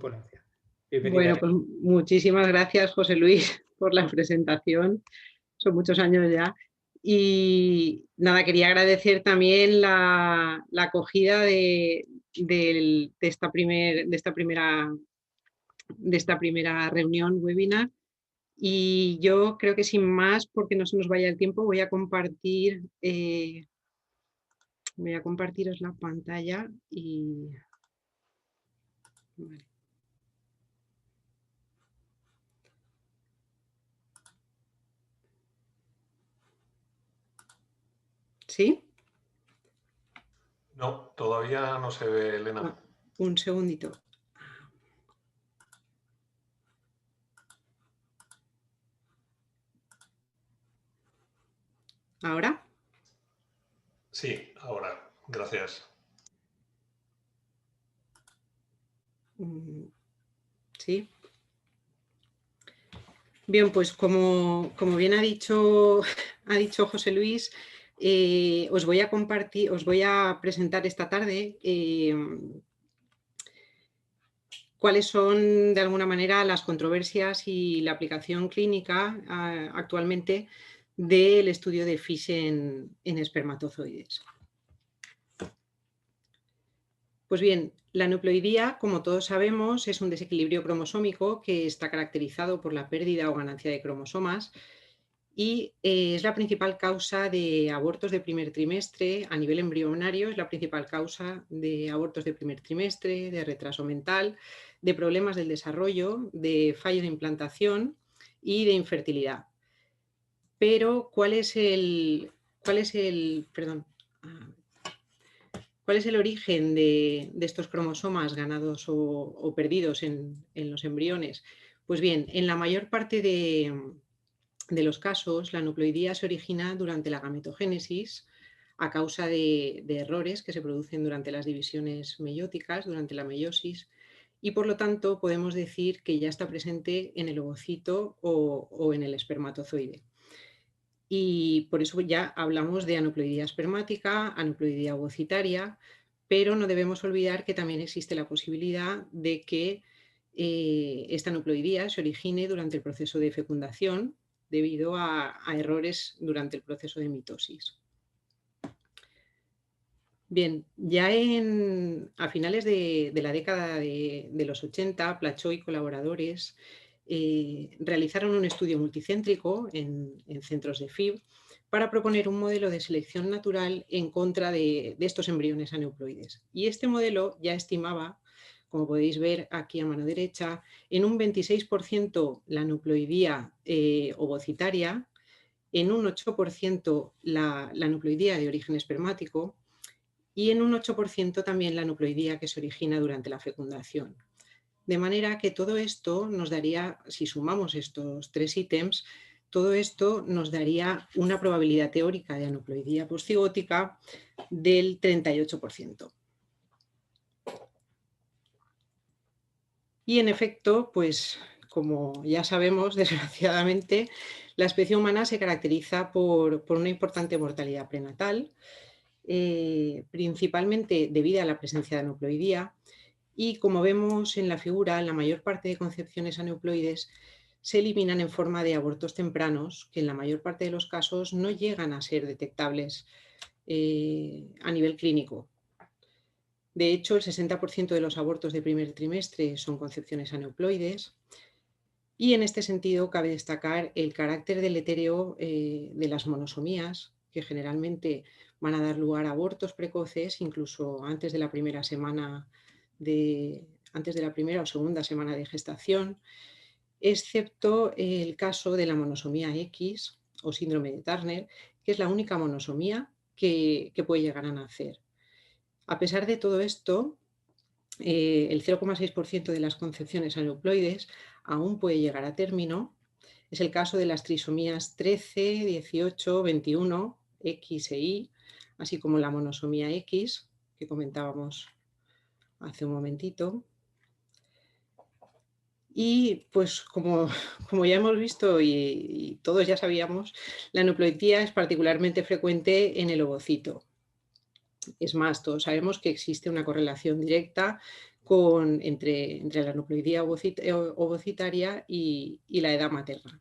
ponencia. Bienvenida. Bueno, pues muchísimas gracias, José Luis, por la presentación. Son muchos años ya. Y nada, quería agradecer también la acogida de esta primera reunión, webinar. Y yo creo que sin más, porque no se nos vaya el tiempo, voy a compartiros la pantalla y... Vale. ¿Sí? No, todavía no se ve, Elena. Ah, un segundito. ¿Ahora? Sí, ahora. Gracias. Sí. Bien, pues como bien ha dicho José Luis, os voy a presentar esta tarde cuáles son de alguna manera las controversias y la aplicación clínica actualmente del estudio de FISH en espermatozoides. Pues bien, la aneuploidía, como todos sabemos, es un desequilibrio cromosómico que está caracterizado por la pérdida o ganancia de cromosomas y es la principal causa de abortos de primer trimestre a nivel embrionario, es la principal causa de abortos de primer trimestre, de retraso mental, de problemas del desarrollo, de fallo de implantación y de infertilidad. Pero, ¿cuál es el origen de estos cromosomas ganados o perdidos en los embriones? Pues bien, en la mayor parte de los casos, la aneuploidía se origina durante la gametogénesis a causa de errores que se producen durante las divisiones meióticas, durante la meiosis, y por lo tanto podemos decir que ya está presente en el ovocito o en el espermatozoide. Y por eso ya hablamos de aneuploidía espermática, aneuploidía ovocitaria, pero no debemos olvidar que también existe la posibilidad de que esta aneuploidía se origine durante el proceso de fecundación debido a errores durante el proceso de mitosis. Bien, ya a finales de la década de los 80, Plachot y colaboradores realizaron un estudio multicéntrico en centros de FIB para proponer un modelo de selección natural en contra de estos embriones aneuploides. Y este modelo ya estimaba, como podéis ver aquí a mano derecha, en un 26% la aneuploidía ovocitaria, en un 8% la aneuploidía de origen espermático y en un 8% también la aneuploidía que se origina durante la fecundación. De manera que todo esto nos daría, si sumamos estos tres ítems, todo esto nos daría una probabilidad teórica de aneuploidía poscigótica del 38%. Y en efecto, pues como ya sabemos, desgraciadamente, la especie humana se caracteriza por una importante mortalidad prenatal, principalmente debido a la presencia de aneuploidía. Y como vemos en la figura, la mayor parte de concepciones aneuploides se eliminan en forma de abortos tempranos, que en la mayor parte de los casos no llegan a ser detectables a nivel clínico. De hecho, el 60% de los abortos de primer trimestre son concepciones aneuploides. Y en este sentido cabe destacar el carácter deletéreo de las monosomías, que generalmente van a dar lugar a abortos precoces, incluso antes de la primera o segunda semana de gestación, excepto el caso de la monosomía X o síndrome de Turner, que es la única monosomía que puede llegar a nacer. A pesar de todo esto, el 0,6% de las concepciones aneuploides aún puede llegar a término. Es el caso de las trisomías 13, 18, 21, X e Y, así como la monosomía X, que comentábamos hace un momentito. Y pues como ya hemos visto y todos ya sabíamos, la aneuploidía es particularmente frecuente en el ovocito. Es más, todos sabemos que existe una correlación directa entre la aneuploidía ovocitaria y la edad materna.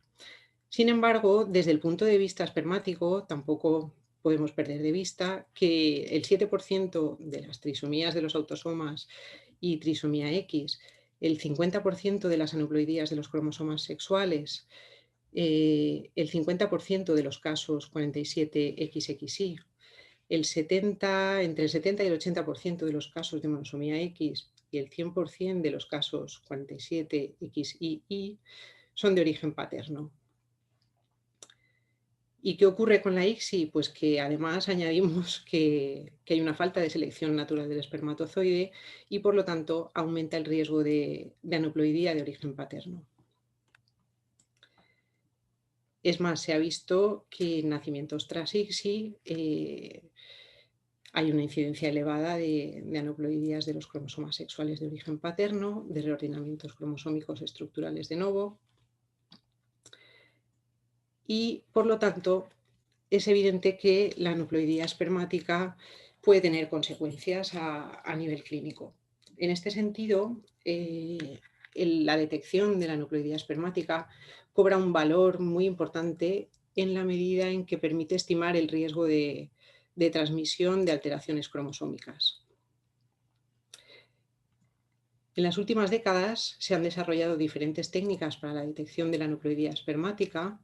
Sin embargo, desde el punto de vista espermático, tampoco podemos perder de vista que el 7% de las trisomías de los autosomas y trisomía X, el 50% de las aneuploidías de los cromosomas sexuales, el 50% de los casos 47XXY, entre el 70 y el 80% de los casos de monosomía X y el 100% de los casos 47XY son de origen paterno. ¿Y qué ocurre con la ICSI? Pues que además añadimos que hay una falta de selección natural del espermatozoide y por lo tanto aumenta el riesgo de aneuploidía de origen paterno. Es más, se ha visto que en nacimientos tras ICSI hay una incidencia elevada de aneuploidías de los cromosomas sexuales de origen paterno, de reordenamientos cromosómicos estructurales de novo y por lo tanto es evidente que la aneuploidía espermática puede tener consecuencias a nivel clínico. En este sentido, la detección de la aneuploidía espermática cobra un valor muy importante en la medida en que permite estimar el riesgo de transmisión de alteraciones cromosómicas. En las últimas décadas se han desarrollado diferentes técnicas para la detección de la aneuploidía espermática.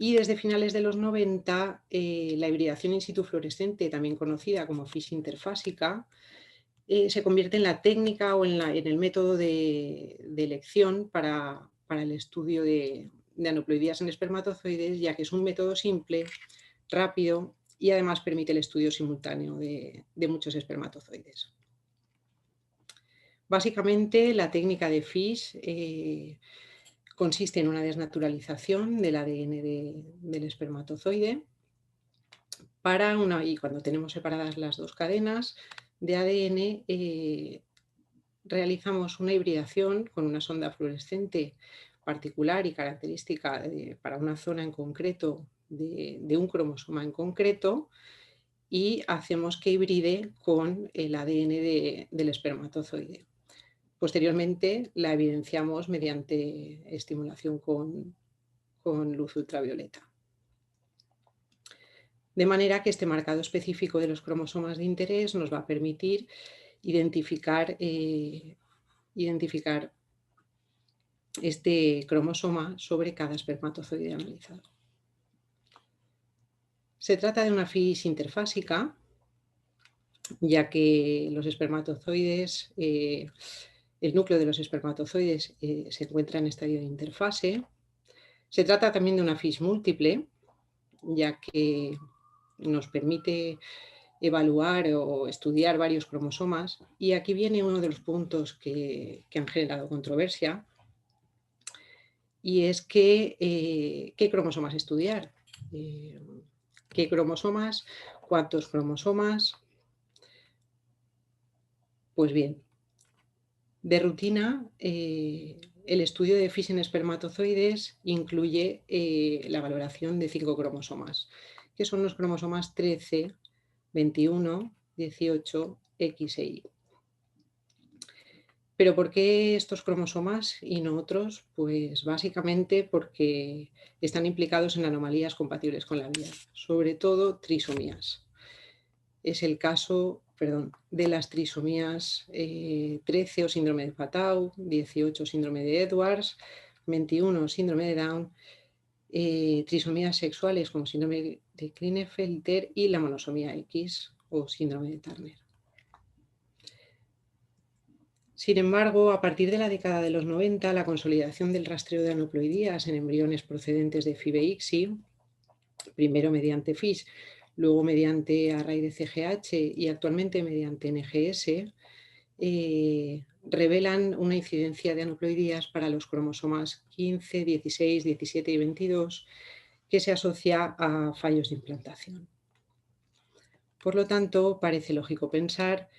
Y desde finales de los 90, la hibridación in situ fluorescente, también conocida como FISH interfásica, se convierte en la técnica o en el método de elección para el estudio de aneuploidías en espermatozoides, ya que es un método simple, rápido y además permite el estudio simultáneo de muchos espermatozoides. Básicamente, la técnica de FISH consiste en una desnaturalización del ADN del espermatozoide y cuando tenemos separadas las dos cadenas de ADN, realizamos una hibridación con una sonda fluorescente particular y característica para una zona en concreto de un cromosoma en concreto y hacemos que hibride con el ADN del espermatozoide. Posteriormente la evidenciamos mediante estimulación con luz ultravioleta. De manera que este marcado específico de los cromosomas de interés nos va a permitir identificar este cromosoma sobre cada espermatozoide analizado. Se trata de una FISH interfásica, ya que los espermatozoides, el núcleo de los espermatozoides se encuentra en estadio de interfase. Se trata también de una FISH múltiple, ya que nos permite evaluar o estudiar varios cromosomas. Y aquí viene uno de los puntos que han generado controversia, y es que ¿qué cromosomas estudiar? ¿Qué cromosomas? ¿Cuántos cromosomas? Pues bien, de rutina, el estudio de FISH en espermatozoides incluye la valoración de 5 cromosomas, que son los cromosomas 13, 21, 18, X e Y. ¿Pero por qué estos cromosomas y no otros? Pues básicamente porque están implicados en anomalías compatibles con la vida, sobre todo trisomías. Es el caso de las trisomías 13 o síndrome de Patau, 18 síndrome de Edwards, 21 síndrome de Down, trisomías sexuales como síndrome de Klinefelter y la monosomía X o síndrome de Turner. Sin embargo, a partir de la década de los 90, la consolidación del rastreo de aneuploidías en embriones procedentes de FIB-ICSI, primero mediante FISH, luego mediante array de CGH y actualmente mediante NGS, revelan una incidencia de aneuploidías para los cromosomas 15, 16, 17 y 22 que se asocia a fallos de implantación. Por lo tanto, parece lógico pensar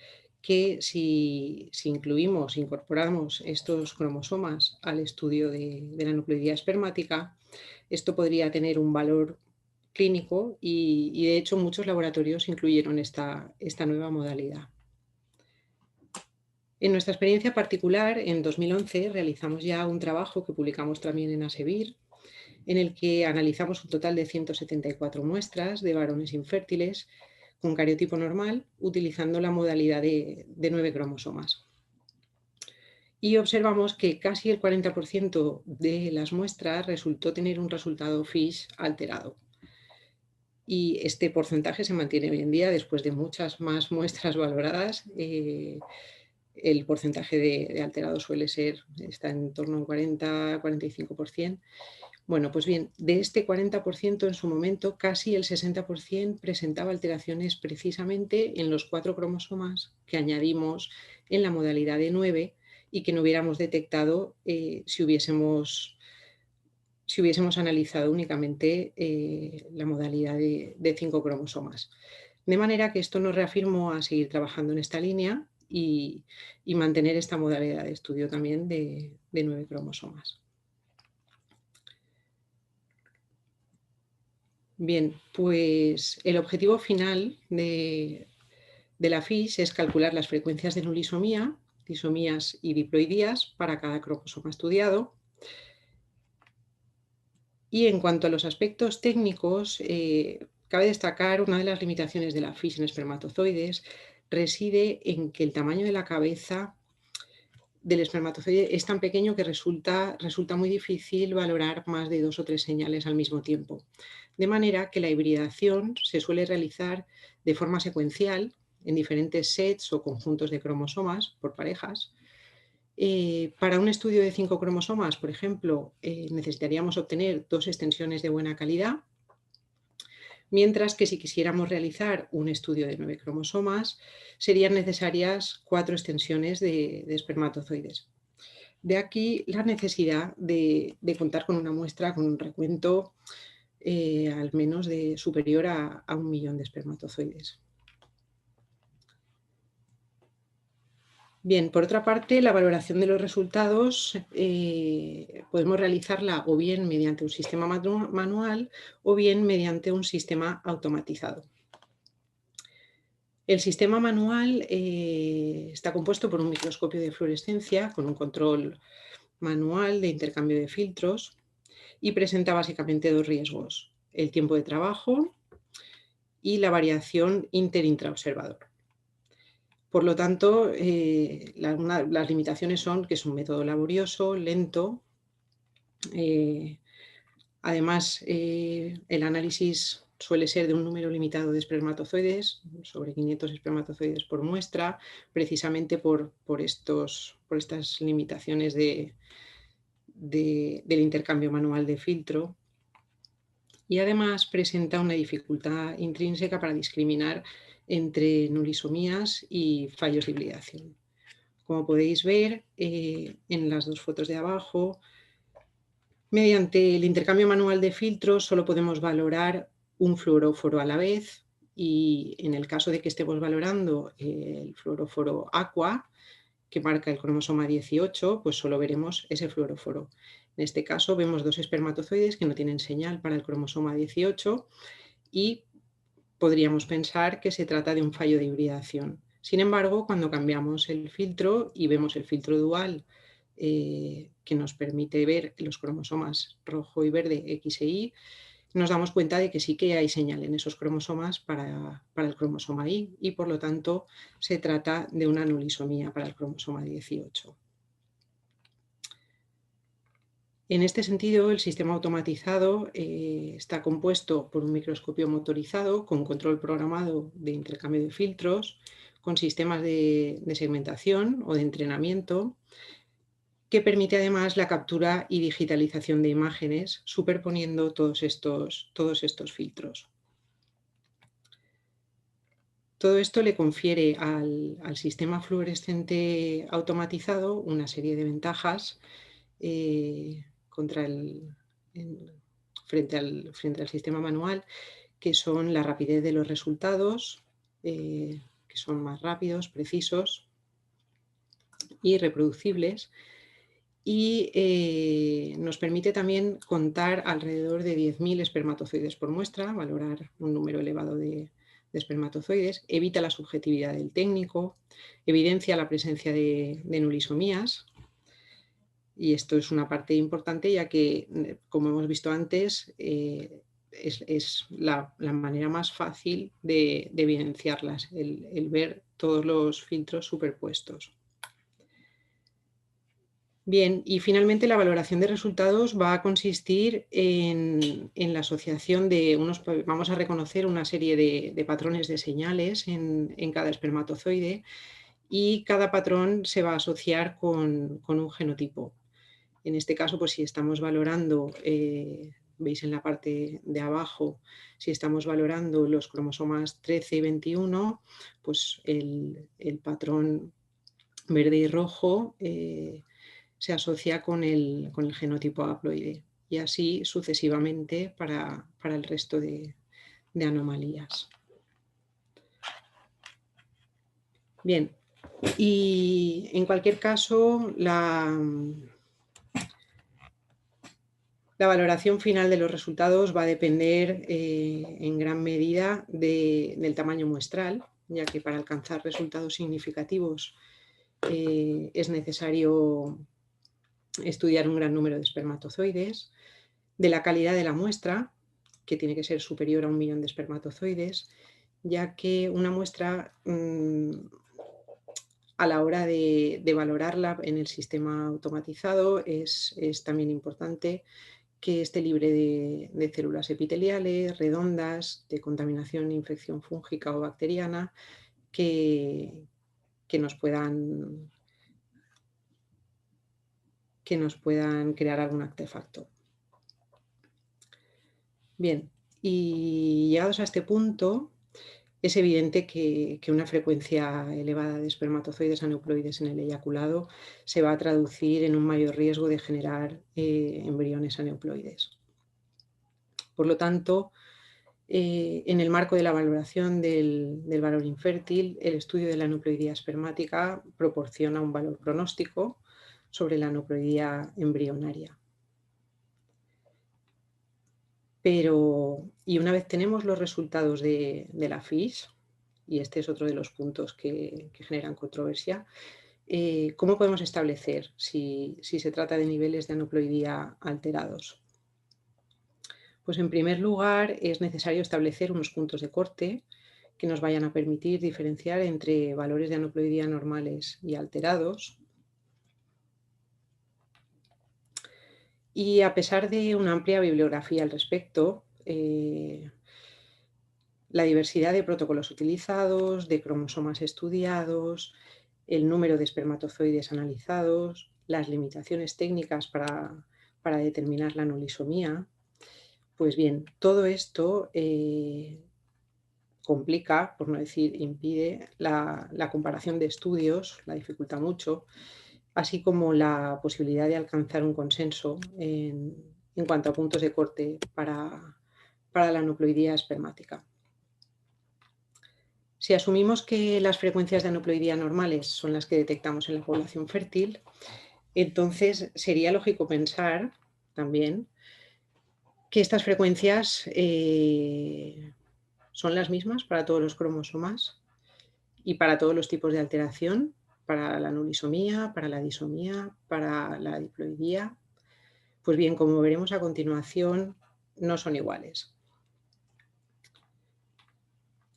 que si incorporamos estos cromosomas al estudio de la aneuploidía espermática, esto podría tener un valor clínico y de hecho muchos laboratorios incluyeron esta nueva modalidad. En nuestra experiencia particular, en 2011 realizamos ya un trabajo que publicamos también en ASEVIR, en el que analizamos un total de 174 muestras de varones infértiles con cariotipo normal, utilizando la modalidad de 9 cromosomas. Y observamos que casi el 40% de las muestras resultó tener un resultado FISH alterado. Y este porcentaje se mantiene hoy en día después de muchas más muestras valoradas. El porcentaje de alterado está en torno al 40-45%. Bueno, pues bien, de este 40% en su momento, casi el 60% presentaba alteraciones precisamente en los 4 cromosomas que añadimos en la modalidad de 9 y que no hubiéramos detectado si hubiésemos analizado únicamente la modalidad de 5 cromosomas. De manera que esto nos reafirmó a seguir trabajando en esta línea y mantener esta modalidad de estudio también de 9 cromosomas. Bien, pues el objetivo final de la FISH es calcular las frecuencias de nulisomía, disomías y diploidías para cada cromosoma estudiado. Y en cuanto a los aspectos técnicos, cabe destacar una de las limitaciones de la FISH en espermatozoides reside en que el tamaño de la cabeza del espermatozoide es tan pequeño que resulta muy difícil valorar más de 2 o 3 señales al mismo tiempo. De manera que la hibridación se suele realizar de forma secuencial en diferentes sets o conjuntos de cromosomas por parejas. Para un estudio de 5 cromosomas, por ejemplo, necesitaríamos obtener 2 extensiones de buena calidad, mientras que si quisiéramos realizar un estudio de 9 cromosomas, serían necesarias 4 extensiones de espermatozoides. De aquí la necesidad de contar con una muestra con un recuento al menos superior a 1 millón de espermatozoides. Bien, por otra parte, la valoración de los resultados podemos realizarla o bien mediante un sistema manual o bien mediante un sistema automatizado. El sistema manual está compuesto por un microscopio de fluorescencia con un control manual de intercambio de filtros y presenta básicamente 2 riesgos: el tiempo de trabajo y la variación inter-intraobservador. Por lo tanto, las limitaciones son que es un método laborioso, lento. Además, el análisis suele ser de un número limitado de espermatozoides, sobre 500 espermatozoides por muestra, precisamente por estas limitaciones del intercambio manual de filtro. Y además presenta una dificultad intrínseca para discriminar entre nulisomías y fallos de hibridación. Como podéis ver en las 2 fotos de abajo, mediante el intercambio manual de filtros solo podemos valorar un fluoróforo a la vez, y en el caso de que estemos valorando el fluoróforo aqua, que marca el cromosoma 18, pues solo veremos ese fluoróforo. En este caso vemos 2 espermatozoides que no tienen señal para el cromosoma 18 y podríamos pensar que se trata de un fallo de hibridación. Sin embargo, cuando cambiamos el filtro y vemos el filtro dual que nos permite ver los cromosomas rojo y verde X e Y, nos damos cuenta de que sí que hay señal en esos cromosomas para el cromosoma Y y por lo tanto se trata de una nulisomía para el cromosoma 18. En este sentido, el sistema automatizado está compuesto por un microscopio motorizado con control programado de intercambio de filtros, con sistemas de segmentación o de entrenamiento, que permite además la captura y digitalización de imágenes superponiendo todos estos filtros. Todo esto le confiere al sistema fluorescente automatizado una serie de ventajas frente al sistema manual, que son la rapidez de los resultados, que son más rápidos, precisos y reproducibles, y nos permite también contar alrededor de 10.000 espermatozoides por muestra, valorar un número elevado de espermatozoides, evita la subjetividad del técnico, evidencia la presencia de nulisomías, y esto es una parte importante ya que, como hemos visto antes, es la manera más fácil de evidenciarlas, el ver todos los filtros superpuestos. Bien, y finalmente la valoración de resultados va a consistir en la asociación de vamos a reconocer una serie de patrones de señales en cada espermatozoide, y cada patrón se va a asociar con un genotipo. En este caso, pues si estamos valorando, veis en la parte de abajo, si estamos valorando los cromosomas 13 y 21, pues el patrón verde y rojo se asocia con el genotipo haploide, y así sucesivamente para el resto de anomalías. Bien, y en cualquier caso, la valoración final de los resultados va a depender en gran medida del tamaño muestral, ya que para alcanzar resultados significativos es necesario estudiar un gran número de espermatozoides, de la calidad de la muestra, que tiene que ser superior a 1 millón de espermatozoides, ya que una muestra, a la hora de valorarla en el sistema automatizado, es también importante que esté libre de células epiteliales, redondas, de contaminación, infección fúngica o bacteriana, que nos puedan crear algún artefacto. Bien, y llegados a este punto, es evidente que una frecuencia elevada de espermatozoides aneuploides en el eyaculado se va a traducir en un mayor riesgo de generar embriones aneuploides. Por lo tanto, en el marco de la valoración del valor infértil, el estudio de la aneuploidía espermática proporciona un valor pronóstico sobre la aneuploidía embrionaria. Y una vez tenemos los resultados de la FISH, y este es otro de los puntos que generan controversia, ¿cómo podemos establecer si se trata de niveles de aneuploidía alterados? Pues en primer lugar es necesario establecer unos puntos de corte que nos vayan a permitir diferenciar entre valores de aneuploidía normales y alterados. Y a pesar de una amplia bibliografía al respecto, la diversidad de protocolos utilizados, de cromosomas estudiados, el número de espermatozoides analizados, las limitaciones técnicas para determinar la nulisomía, pues bien, todo esto complica, por no decir impide, la comparación de estudios, la dificulta mucho, así como la posibilidad de alcanzar un consenso en cuanto a puntos de corte para la aneuploidía espermática. Si asumimos que las frecuencias de aneuploidía normales son las que detectamos en la población fértil, entonces sería lógico pensar también que estas frecuencias son las mismas para todos los cromosomas y para todos los tipos de alteración, para la nulisomía, para la disomía, para la diploidía. Pues bien, como veremos a continuación, no son iguales.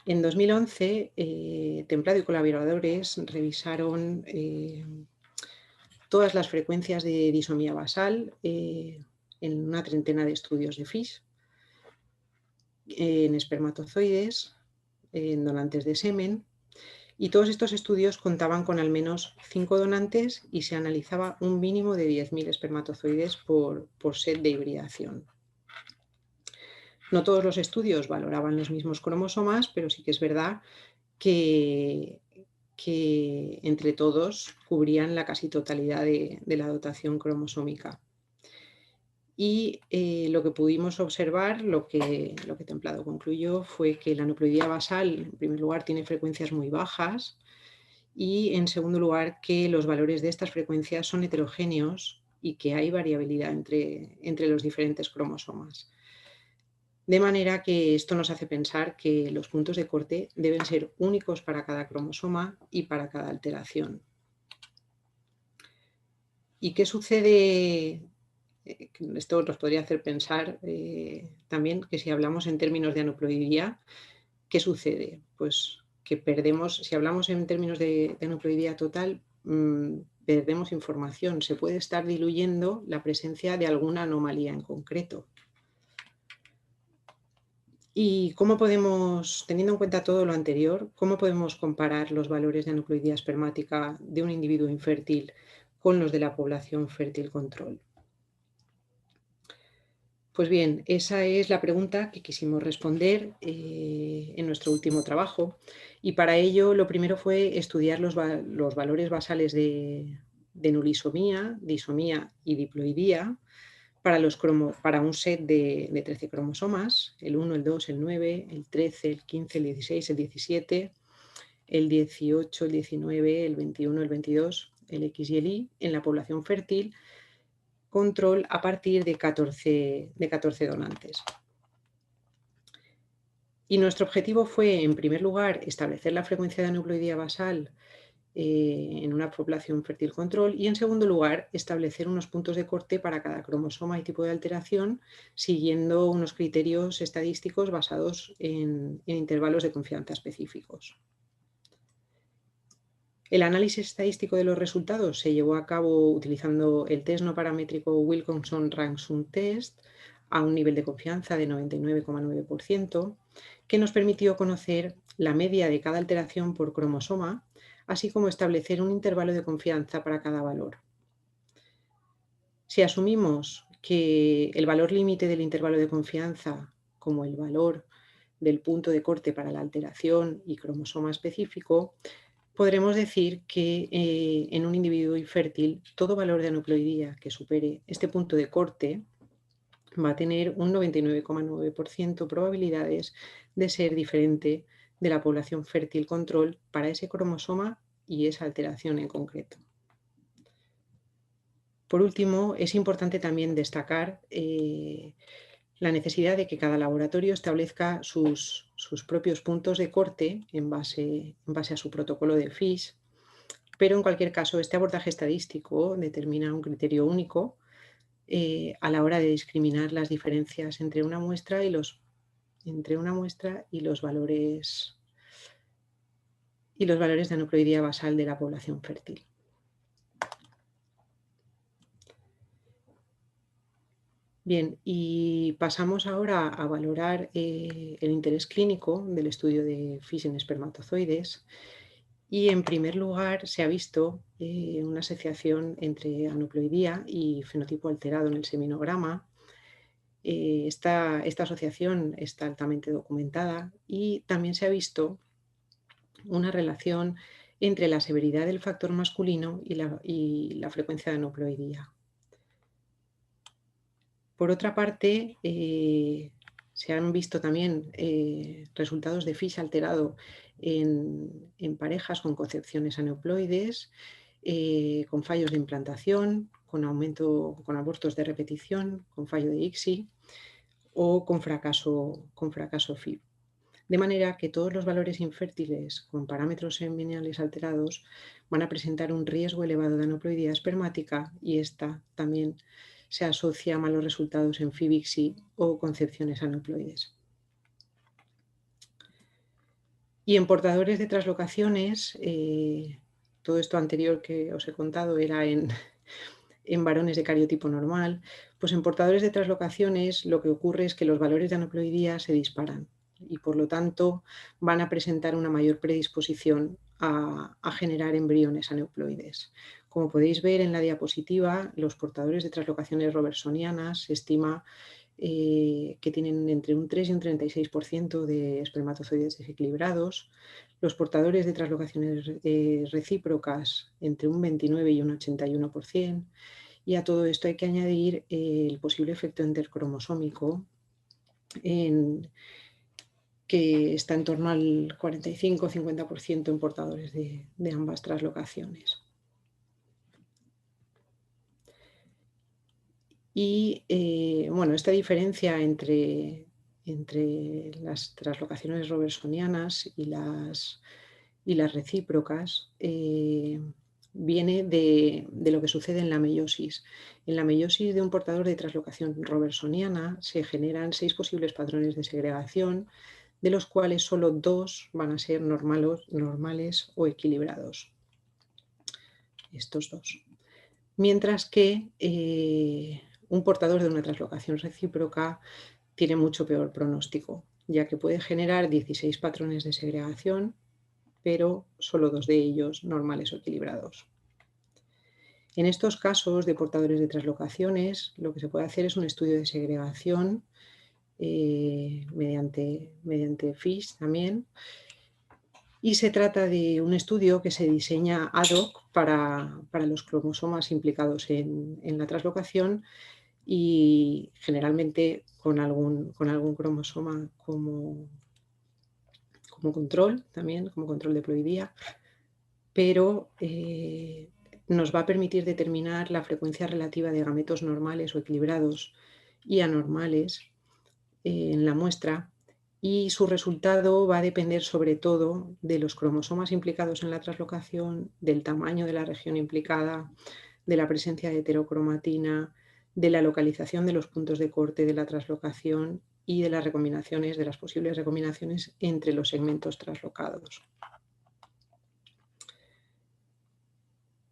En 2011, Templado y colaboradores revisaron todas las frecuencias de disomía basal en una treintena de estudios de FISH, en espermatozoides, en donantes de semen, y todos estos estudios contaban con al menos 5 donantes y se analizaba un mínimo de 10.000 espermatozoides por set de hibridación. No todos los estudios valoraban los mismos cromosomas, pero sí que es verdad que entre todos cubrían la casi totalidad de la dotación cromosómica. Y lo que pudimos observar, lo que Templado concluyó, fue que la aneuploidía basal, en primer lugar, tiene frecuencias muy bajas y, en segundo lugar, que los valores de estas frecuencias son heterogéneos y que hay variabilidad entre los diferentes cromosomas. De manera que esto nos hace pensar que los puntos de corte deben ser únicos para cada cromosoma y para cada alteración. ¿Y qué sucede? Esto nos podría hacer pensar también que si hablamos en términos de aneuploidía, ¿qué sucede? Pues que perdemos, si hablamos en términos de aneuploidía total, perdemos información. Se puede estar diluyendo la presencia de alguna anomalía en concreto. ¿Y cómo podemos, teniendo en cuenta todo lo anterior, cómo podemos comparar los valores de aneuploidía espermática de un individuo infértil con los de la población fértil control? Pues bien, esa es la pregunta que quisimos responder en nuestro último trabajo, y para ello lo primero fue estudiar los valores basales de nulisomía, disomía y diploidía para un set de 13 cromosomas, el 1, el 2, el 9, el 13, el 15, el 16, el 17, el 18, el 19, el 21, el 22, el X y el Y, en la población fértil control a partir de 14 donantes. Y nuestro objetivo fue, en primer lugar, establecer la frecuencia de aneuploidía basal en una población fértil control, y en segundo lugar, establecer unos puntos de corte para cada cromosoma y tipo de alteración, siguiendo unos criterios estadísticos basados en intervalos de confianza específicos. El análisis estadístico de los resultados se llevó a cabo utilizando el test no paramétrico Wilcoxon-Rank Sum Test a un nivel de confianza de 99,9%, que nos permitió conocer la media de cada alteración por cromosoma, así como establecer un intervalo de confianza para cada valor. Si asumimos que el valor límite del intervalo de confianza, como el valor del punto de corte para la alteración y cromosoma específico, podremos decir que en un individuo infértil todo valor de aneuploidía que supere este punto de corte va a tener un 99,9% probabilidades de ser diferente de la población fértil control para ese cromosoma y esa alteración en concreto. Por último, es importante también destacar la necesidad de que cada laboratorio establezca sus propios puntos de corte en base a su protocolo de FISH, pero en cualquier caso este abordaje estadístico determina un criterio único a la hora de discriminar las diferencias entre una muestra y los valores de aneuploidía basal de la población fértil. Bien, y pasamos ahora a valorar el interés clínico del estudio de FISH en espermatozoides. Y en primer lugar se ha visto una asociación entre aneuploidía y fenotipo alterado en el seminograma. Esta asociación está altamente documentada, y también se ha visto una relación entre la severidad del factor masculino y la frecuencia de aneuploidía. Por otra parte, se han visto también resultados de FISH alterado en parejas con concepciones aneuploides, con fallos de implantación, con abortos de repetición, con fallo de ICSI o con fracaso FIV. De manera que todos los valores infértiles con parámetros seminales alterados van a presentar un riesgo elevado de aneuploidía espermática, y esta también se asocia a malos resultados en FIV-ICSI o concepciones aneuploides. Y en portadores de traslocaciones, todo esto anterior que os he contado era en varones de cariotipo normal, pues en portadores de traslocaciones lo que ocurre es que los valores de aneuploidía se disparan y por lo tanto van a presentar una mayor predisposición a generar embriones aneuploides. Como podéis ver en la diapositiva, los portadores de traslocaciones robertsonianas se estima que tienen entre un 3 y un 36% de espermatozoides desequilibrados, los portadores de translocaciones recíprocas entre un 29 y un 81%, y a todo esto hay que añadir el posible efecto intercromosómico que está en torno al 45-50% en portadores de ambas translocaciones. Y bueno, esta diferencia entre las translocaciones robertsonianas y las recíprocas viene de lo que sucede en la meiosis. En la meiosis de un portador de translocación robertsoniana se generan 6 posibles patrones de segregación, de los cuales solo 2 van a ser normales o equilibrados. Estos 2. Mientras que un portador de una translocación recíproca tiene mucho peor pronóstico, ya que puede generar 16 patrones de segregación, pero solo 2 de ellos normales o equilibrados. En estos casos de portadores de translocaciones, lo que se puede hacer es un estudio de segregación mediante FISH también, y se trata de un estudio que se diseña ad hoc para los cromosomas implicados en la translocación, y generalmente con algún cromosoma como control también, como control de ploidía, pero nos va a permitir determinar la frecuencia relativa de gametos normales o equilibrados y anormales en la muestra, y su resultado va a depender sobre todo de los cromosomas implicados en la translocación, del tamaño de la región implicada, de la presencia de heterocromatina, de la localización de los puntos de corte de la translocación y de las recombinaciones, de las posibles recombinaciones entre los segmentos translocados.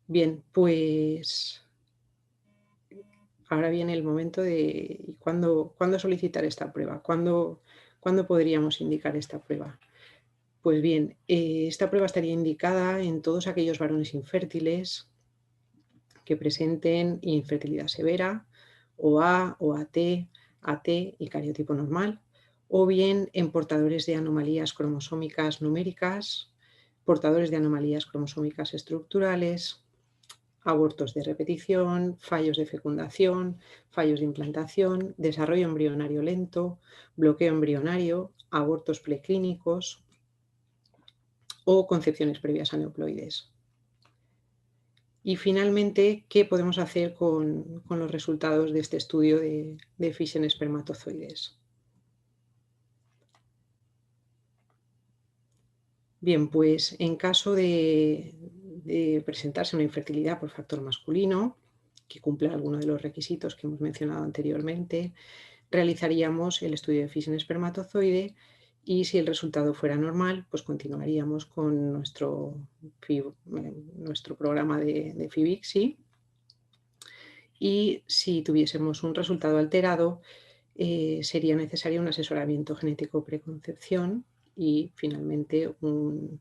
Bien, pues ahora viene el momento de ¿cuándo solicitar esta prueba? ¿Cuándo podríamos indicar esta prueba? Pues bien, esta prueba estaría indicada en todos aquellos varones infértiles que presenten infertilidad severa, OA, OAT, AT y cariotipo normal, o bien en portadores de anomalías cromosómicas numéricas, portadores de anomalías cromosómicas estructurales, abortos de repetición, fallos de fecundación, fallos de implantación, desarrollo embrionario lento, bloqueo embrionario, abortos preclínicos o concepciones previas a aneuploides. Y finalmente, ¿qué podemos hacer con los resultados de este estudio de FISH en espermatozoides? Bien, pues en caso de presentarse una infertilidad por factor masculino, que cumpla alguno de los requisitos que hemos mencionado anteriormente, realizaríamos el estudio de FISH en espermatozoide, y si el resultado fuera normal, pues continuaríamos con nuestro programa de FIBIXI, y si tuviésemos un resultado alterado, sería necesario un asesoramiento genético preconcepción y finalmente un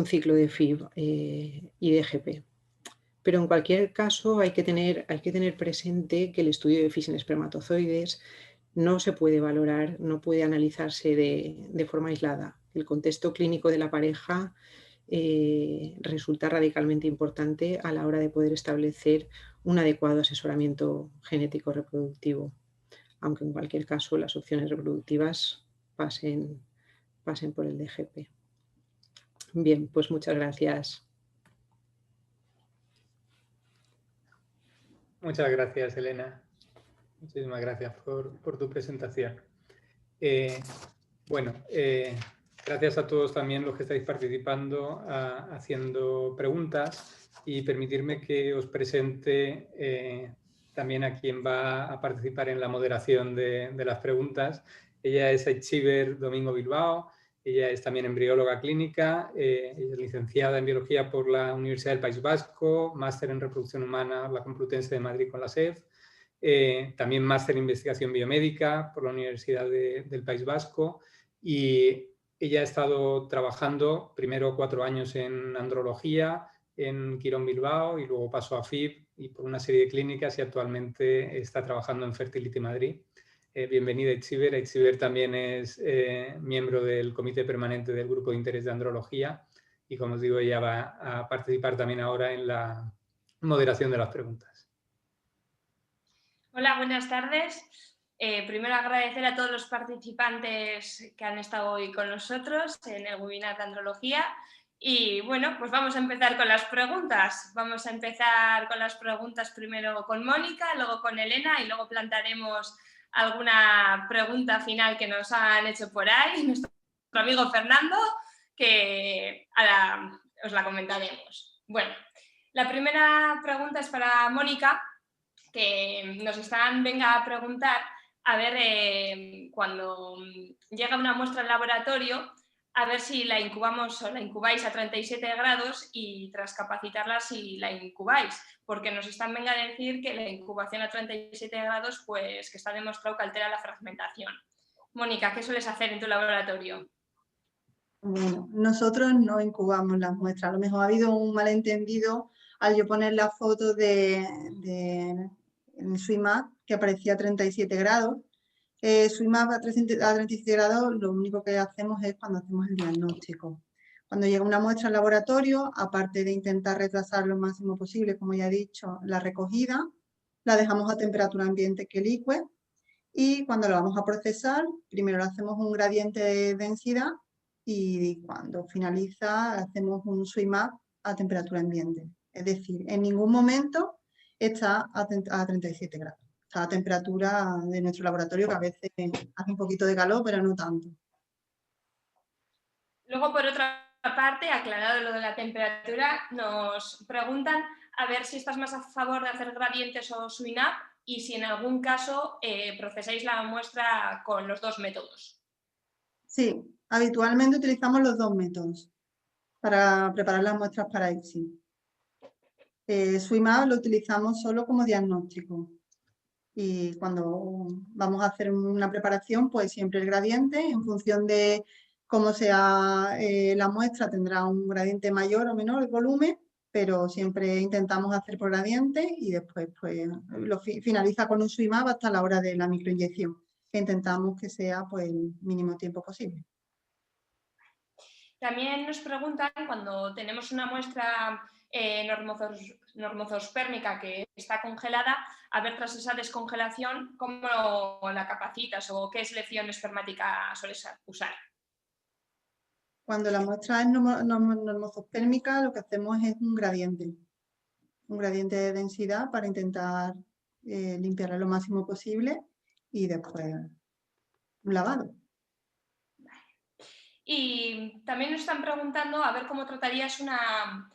ciclo de FIB y DGP. Pero en cualquier caso hay que tener presente que el estudio de FISH en espermatozoides no se puede valorar, no puede analizarse de forma aislada. El contexto clínico de la pareja resulta radicalmente importante a la hora de poder establecer un adecuado asesoramiento genético reproductivo, aunque en cualquier caso las opciones reproductivas pasen por el DGP. Bien, pues muchas gracias. Muchas gracias, Elena. Muchísimas gracias por tu presentación. Gracias a todos también los que estáis participando, haciendo preguntas, y permitirme que os presente también a quien va a participar en la moderación de las preguntas. Ella es Aichiber Domingo Bilbao, ella es también embrióloga clínica, ella es licenciada en biología por la Universidad del País Vasco, máster en reproducción humana la Complutense de Madrid con la SEF, también máster en investigación biomédica por la Universidad del País Vasco, y ella ha estado trabajando primero 4 años en andrología, en Quirón Bilbao y luego pasó a FIB y por una serie de clínicas y actualmente está trabajando en Fertility Madrid. Bienvenida Itziber. Itziber también es miembro del Comité Permanente del Grupo de Interés de Andrología y, como os digo, ella va a participar también ahora en la moderación de las preguntas. Hola, buenas tardes. Primero agradecer a todos los participantes que han estado hoy con nosotros en el webinar de Andrología. Y bueno, pues vamos a empezar con las preguntas. Vamos a empezar con las preguntas primero con Mónica, luego con Elena y luego plantearemos alguna pregunta final que nos han hecho por ahí nuestro amigo Fernando, que ahora os la comentaremos. Bueno, la primera pregunta es para Mónica, que nos venga a preguntar, a ver, cuando llega una muestra al laboratorio, a ver si la incubamos o la incubáis a 37 grados y tras capacitarla si la incubáis, porque nos venga a decir que la incubación a 37 grados, pues que está demostrado que altera la fragmentación. Mónica, ¿qué sueles hacer en tu laboratorio? Bueno, nosotros no incubamos las muestras. A lo mejor ha habido un malentendido al yo poner la foto en SwiMap que aparecía a 37 grados. SwiMap a 37 grados lo único que hacemos es cuando hacemos el diagnóstico. Cuando llega una muestra al laboratorio, aparte de intentar retrasar lo máximo posible, como ya he dicho, la recogida, la dejamos a temperatura ambiente que líquida y cuando lo vamos a procesar, primero le hacemos un gradiente de densidad y cuando finaliza hacemos un SwiMap a temperatura ambiente. Es decir, en ningún momento está a 37 grados. Está a temperatura de nuestro laboratorio, que a veces hace un poquito de calor, pero no tanto. Luego, por otra parte, aclarado lo de la temperatura, nos preguntan a ver si estás más a favor de hacer gradientes o SwiMap y si en algún caso procesáis la muestra con los dos métodos. Sí, habitualmente utilizamos los dos métodos para preparar las muestras para ICSI. SwiMap lo utilizamos solo como diagnóstico. Y cuando vamos a hacer una preparación, pues siempre el gradiente, en función de cómo sea la muestra, tendrá un gradiente mayor o menor el volumen, pero siempre intentamos hacer por gradiente y después pues lo finaliza con un SwiMap hasta la hora de la microinyección, que intentamos que sea pues el mínimo tiempo posible. También nos preguntan, cuando tenemos una muestra normozospérmica que está congelada, a ver tras esa descongelación, ¿cómo la capacitas o qué selección espermática sueles usar? Cuando la muestra es normozospérmica, lo que hacemos es un gradiente de densidad para intentar limpiarla lo máximo posible y después un lavado. Y también nos están preguntando a ver cómo tratarías una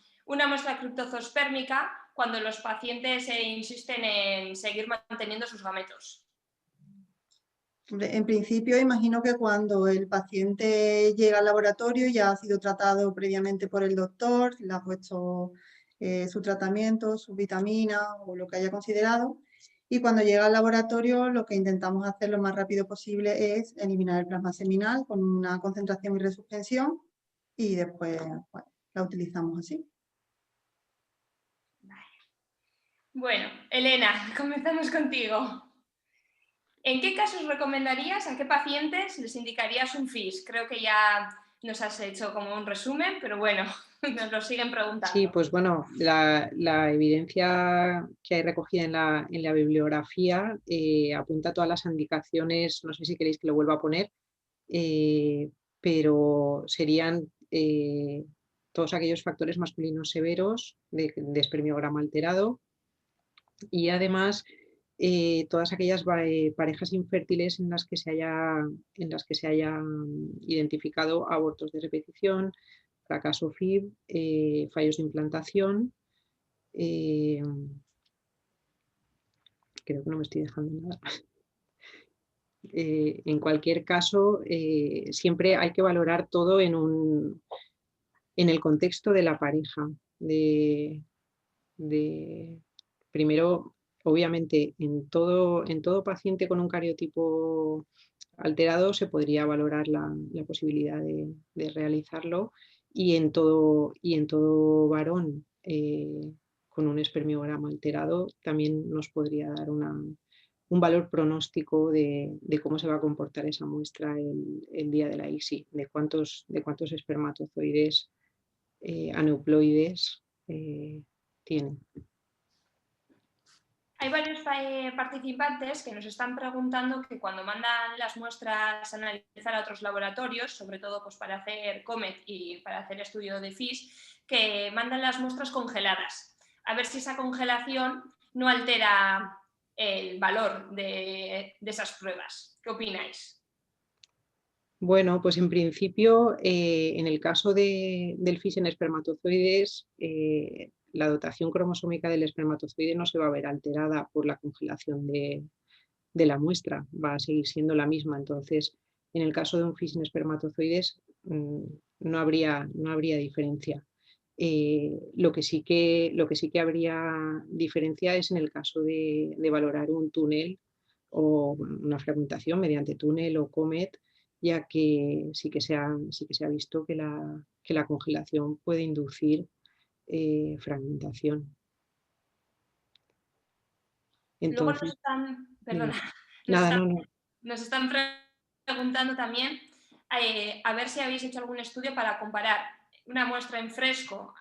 muestra criptozospérmica cuando los pacientes insisten en seguir manteniendo sus gametos. En principio, imagino que cuando el paciente llega al laboratorio ya ha sido tratado previamente por el doctor, le ha puesto su tratamiento, su vitamina o lo que haya considerado. Y cuando llega al laboratorio, lo que intentamos hacer lo más rápido posible es eliminar el plasma seminal con una concentración y resuspensión y después pues, la utilizamos así. Bueno, Elena, comenzamos contigo. ¿En qué casos recomendarías, a qué pacientes les indicarías un FISH? Creo que ya nos has hecho como un resumen, pero bueno, nos lo siguen preguntando. Sí, pues bueno, la evidencia que hay recogida en la bibliografía apunta todas las indicaciones, no sé si queréis que lo vuelva a poner, pero serían todos aquellos factores masculinos severos de espermiograma alterado y además todas aquellas parejas infértiles en las que se haya identificado abortos de repetición, fracaso FIV, fallos de implantación. Creo que no me estoy dejando nada. En cualquier caso, siempre hay que valorar todo en el contexto de la pareja. Primero, obviamente, en todo paciente con un cariotipo alterado se podría valorar la posibilidad de realizarlo y en todo varón con un espermiograma alterado también nos podría dar un valor pronóstico de cómo se va a comportar esa muestra el día de la ICSI, de cuántos espermatozoides aneuploides tienen. Hay varios participantes que nos están preguntando que cuando mandan las muestras a analizar a otros laboratorios, sobre todo pues, para hacer COMET y para hacer estudio de FIS, que mandan las muestras congeladas. A ver si esa congelación no altera el valor de esas pruebas. ¿Qué opináis? Bueno, pues en principio, en el caso del FIS en espermatozoides, la dotación cromosómica del espermatozoide no se va a ver alterada por la congelación de la muestra, va a seguir siendo la misma. Entonces, en el caso de un FIS en espermatozoides no habría diferencia. Lo que sí que habría diferencia es en el caso de valorar un túnel o una fragmentación mediante túnel o COMET, ya que sí que se ha visto que la congelación puede inducir fragmentación. Entonces, luego nos están preguntando también a ver si habéis hecho algún estudio para comparar una muestra en fresco,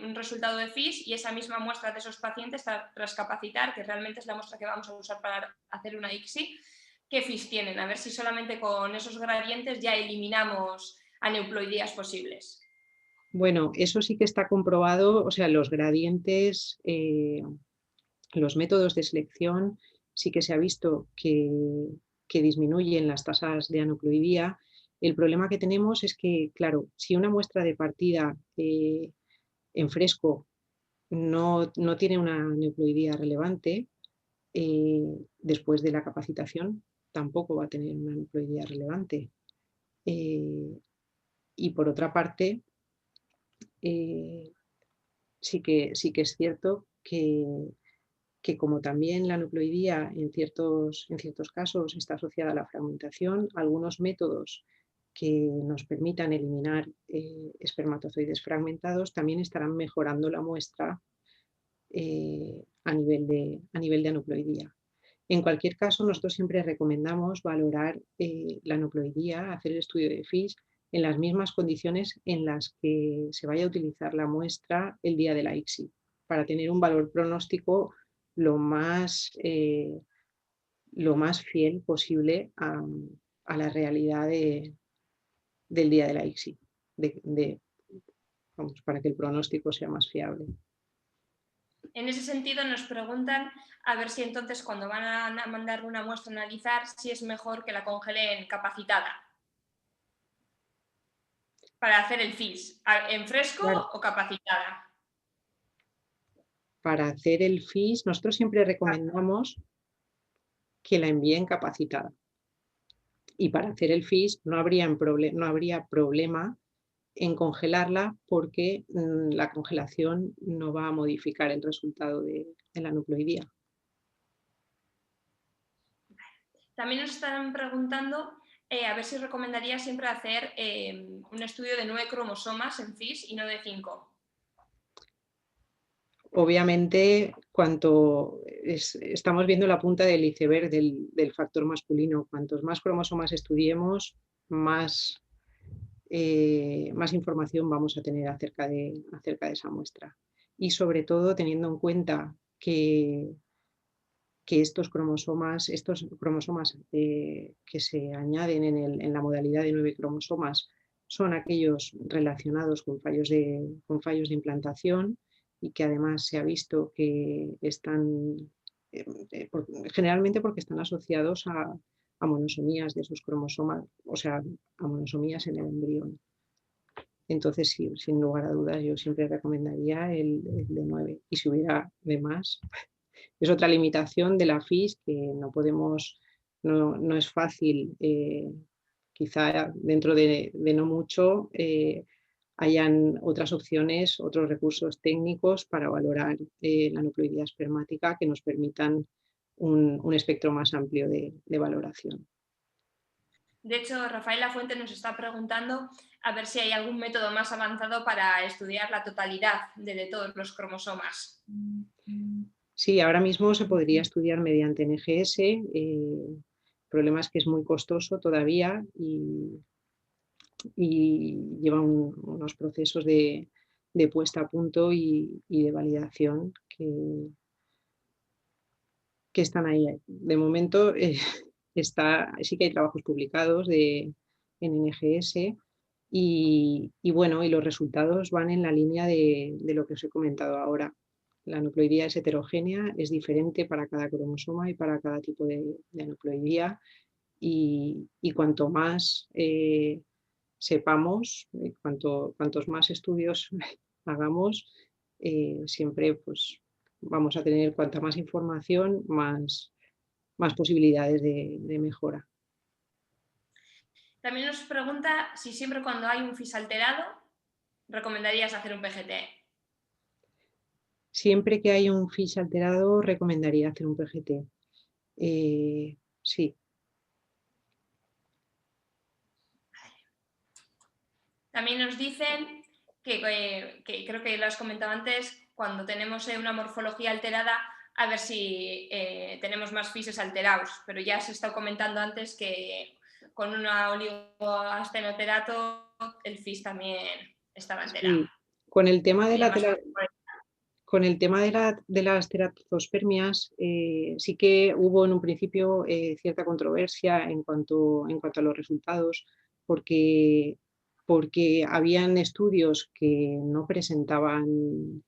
un resultado de FIS, y esa misma muestra de esos pacientes tras capacitar, que realmente es la muestra que vamos a usar para hacer una ICSI, ¿qué FIS tienen? A ver si solamente con esos gradientes ya eliminamos aneuploidías posibles. Bueno, eso sí que está comprobado, o sea, los gradientes, los métodos de selección sí que se ha visto que disminuyen las tasas de aneuploidía. El problema que tenemos es que, claro, si una muestra de partida en fresco no tiene una aneuploidía relevante, después de la capacitación tampoco va a tener una aneuploidía relevante. Y por otra parte, sí que es cierto que como también la aneuploidía en ciertos casos está asociada a la fragmentación, algunos métodos que nos permitan eliminar espermatozoides fragmentados también estarán mejorando la muestra a nivel de aneuploidía. En cualquier caso, nosotros siempre recomendamos valorar la aneuploidía, hacer el estudio de FIS en las mismas condiciones en las que se vaya a utilizar la muestra el día de la ICSI, para tener un valor pronóstico lo más fiel posible a la realidad del día de la ICSI, para que el pronóstico sea más fiable. En ese sentido nos preguntan a ver si entonces cuando van a mandar una muestra a analizar, si es mejor que la congelen capacitada para hacer el FIS, ¿en fresco Claro. o capacitada? Para hacer el FIS, nosotros siempre recomendamos que la envíen capacitada. Y para hacer el FIS no habría problema en congelarla, porque la congelación no va a modificar el resultado de la aneuploidía. También nos están preguntando a ver si recomendaría siempre hacer un estudio de 9 cromosomas en FIS y no de 5. Obviamente, estamos viendo la punta del iceberg del factor masculino. Cuantos más cromosomas estudiemos, más información vamos a tener acerca de esa muestra. Y sobre todo teniendo en cuenta que estos cromosomas que se añaden en la modalidad de 9 cromosomas son aquellos relacionados con fallos de implantación, y que además se ha visto que están generalmente porque están asociados a monosomías de esos cromosomas, o sea, a monosomías en el embrión. Entonces, sí, sin lugar a dudas, yo siempre recomendaría el de 9. Y si hubiera de más, es otra limitación de la FIS que no es fácil. Quizá dentro de no mucho hayan otras opciones, otros recursos técnicos para valorar la aneuploidía espermática que nos permitan un espectro más amplio de valoración. De hecho, Rafael Lafuente nos está preguntando a ver si hay algún método más avanzado para estudiar la totalidad de todos los cromosomas. Sí, ahora mismo se podría estudiar mediante NGS. El problema es que es muy costoso todavía y lleva unos procesos de puesta a punto y de validación que están ahí. De momento sí que hay trabajos publicados en NGS y bueno, y los resultados van en la línea de lo que os he comentado ahora. La aneuploidía es heterogénea, es diferente para cada cromosoma y para cada tipo de aneuploidía y cuanto más sepamos, cuantos más estudios hagamos, siempre pues, vamos a tener cuanta más información, más posibilidades de mejora. También nos pregunta si siempre cuando hay un FIS alterado recomendarías hacer un PGT. Siempre que hay un FIS alterado recomendaría hacer un PGT. Sí. También nos dicen que creo que lo has comentado antes, cuando tenemos una morfología alterada, a ver si tenemos más FISes alterados, pero ya se está comentando antes que con una oligoastenoterato el FIS también estaba alterado. Sí. Con el tema de las teratospermias, sí que hubo en un principio cierta controversia en cuanto a los resultados, porque habían estudios que no presentaban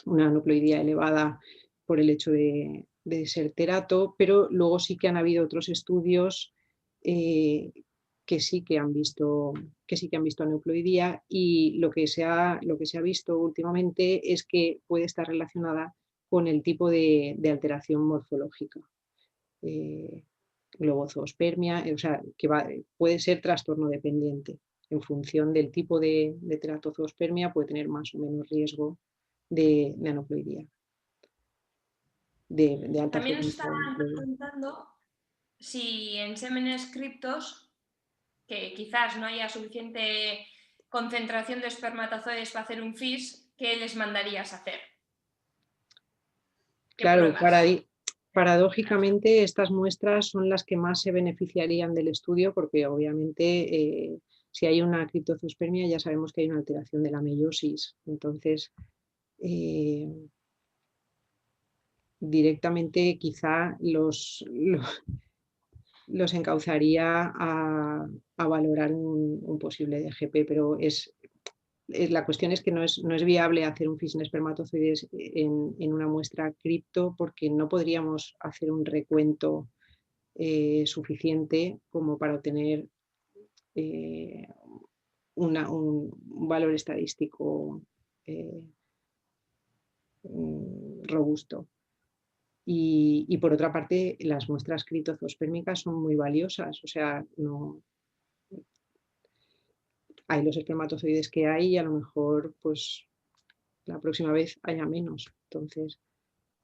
una aneuploidía elevada por el hecho de ser terato, pero luego sí que han habido otros estudios que sí que han visto aneuploidía y lo que se ha visto últimamente es que puede estar relacionada con el tipo de alteración morfológica. Globozoospermia, o sea, que puede ser trastorno dependiente. En función del tipo de teratozoospermia puede tener más o menos riesgo de aneuploidía. De alta También nos frecuencia. estaban preguntando si en sémenes criptos, que quizás no haya suficiente concentración de espermatozoides para hacer un FIS, ¿qué les mandarías a hacer? Claro, paradójicamente estas muestras son las que más se beneficiarían del estudio porque obviamente si hay una criptozoospermia ya sabemos que hay una alteración de la meiosis. Entonces, directamente quizá los encauzaría a valorar un posible DGP, pero la cuestión es que no es viable hacer un FIS en espermatozoides en una muestra cripto porque no podríamos hacer un recuento suficiente como para obtener un valor estadístico robusto. Y por otra parte, las muestras criptozoospermicas son muy valiosas, o sea, no hay los espermatozoides que hay y a lo mejor pues la próxima vez haya menos, entonces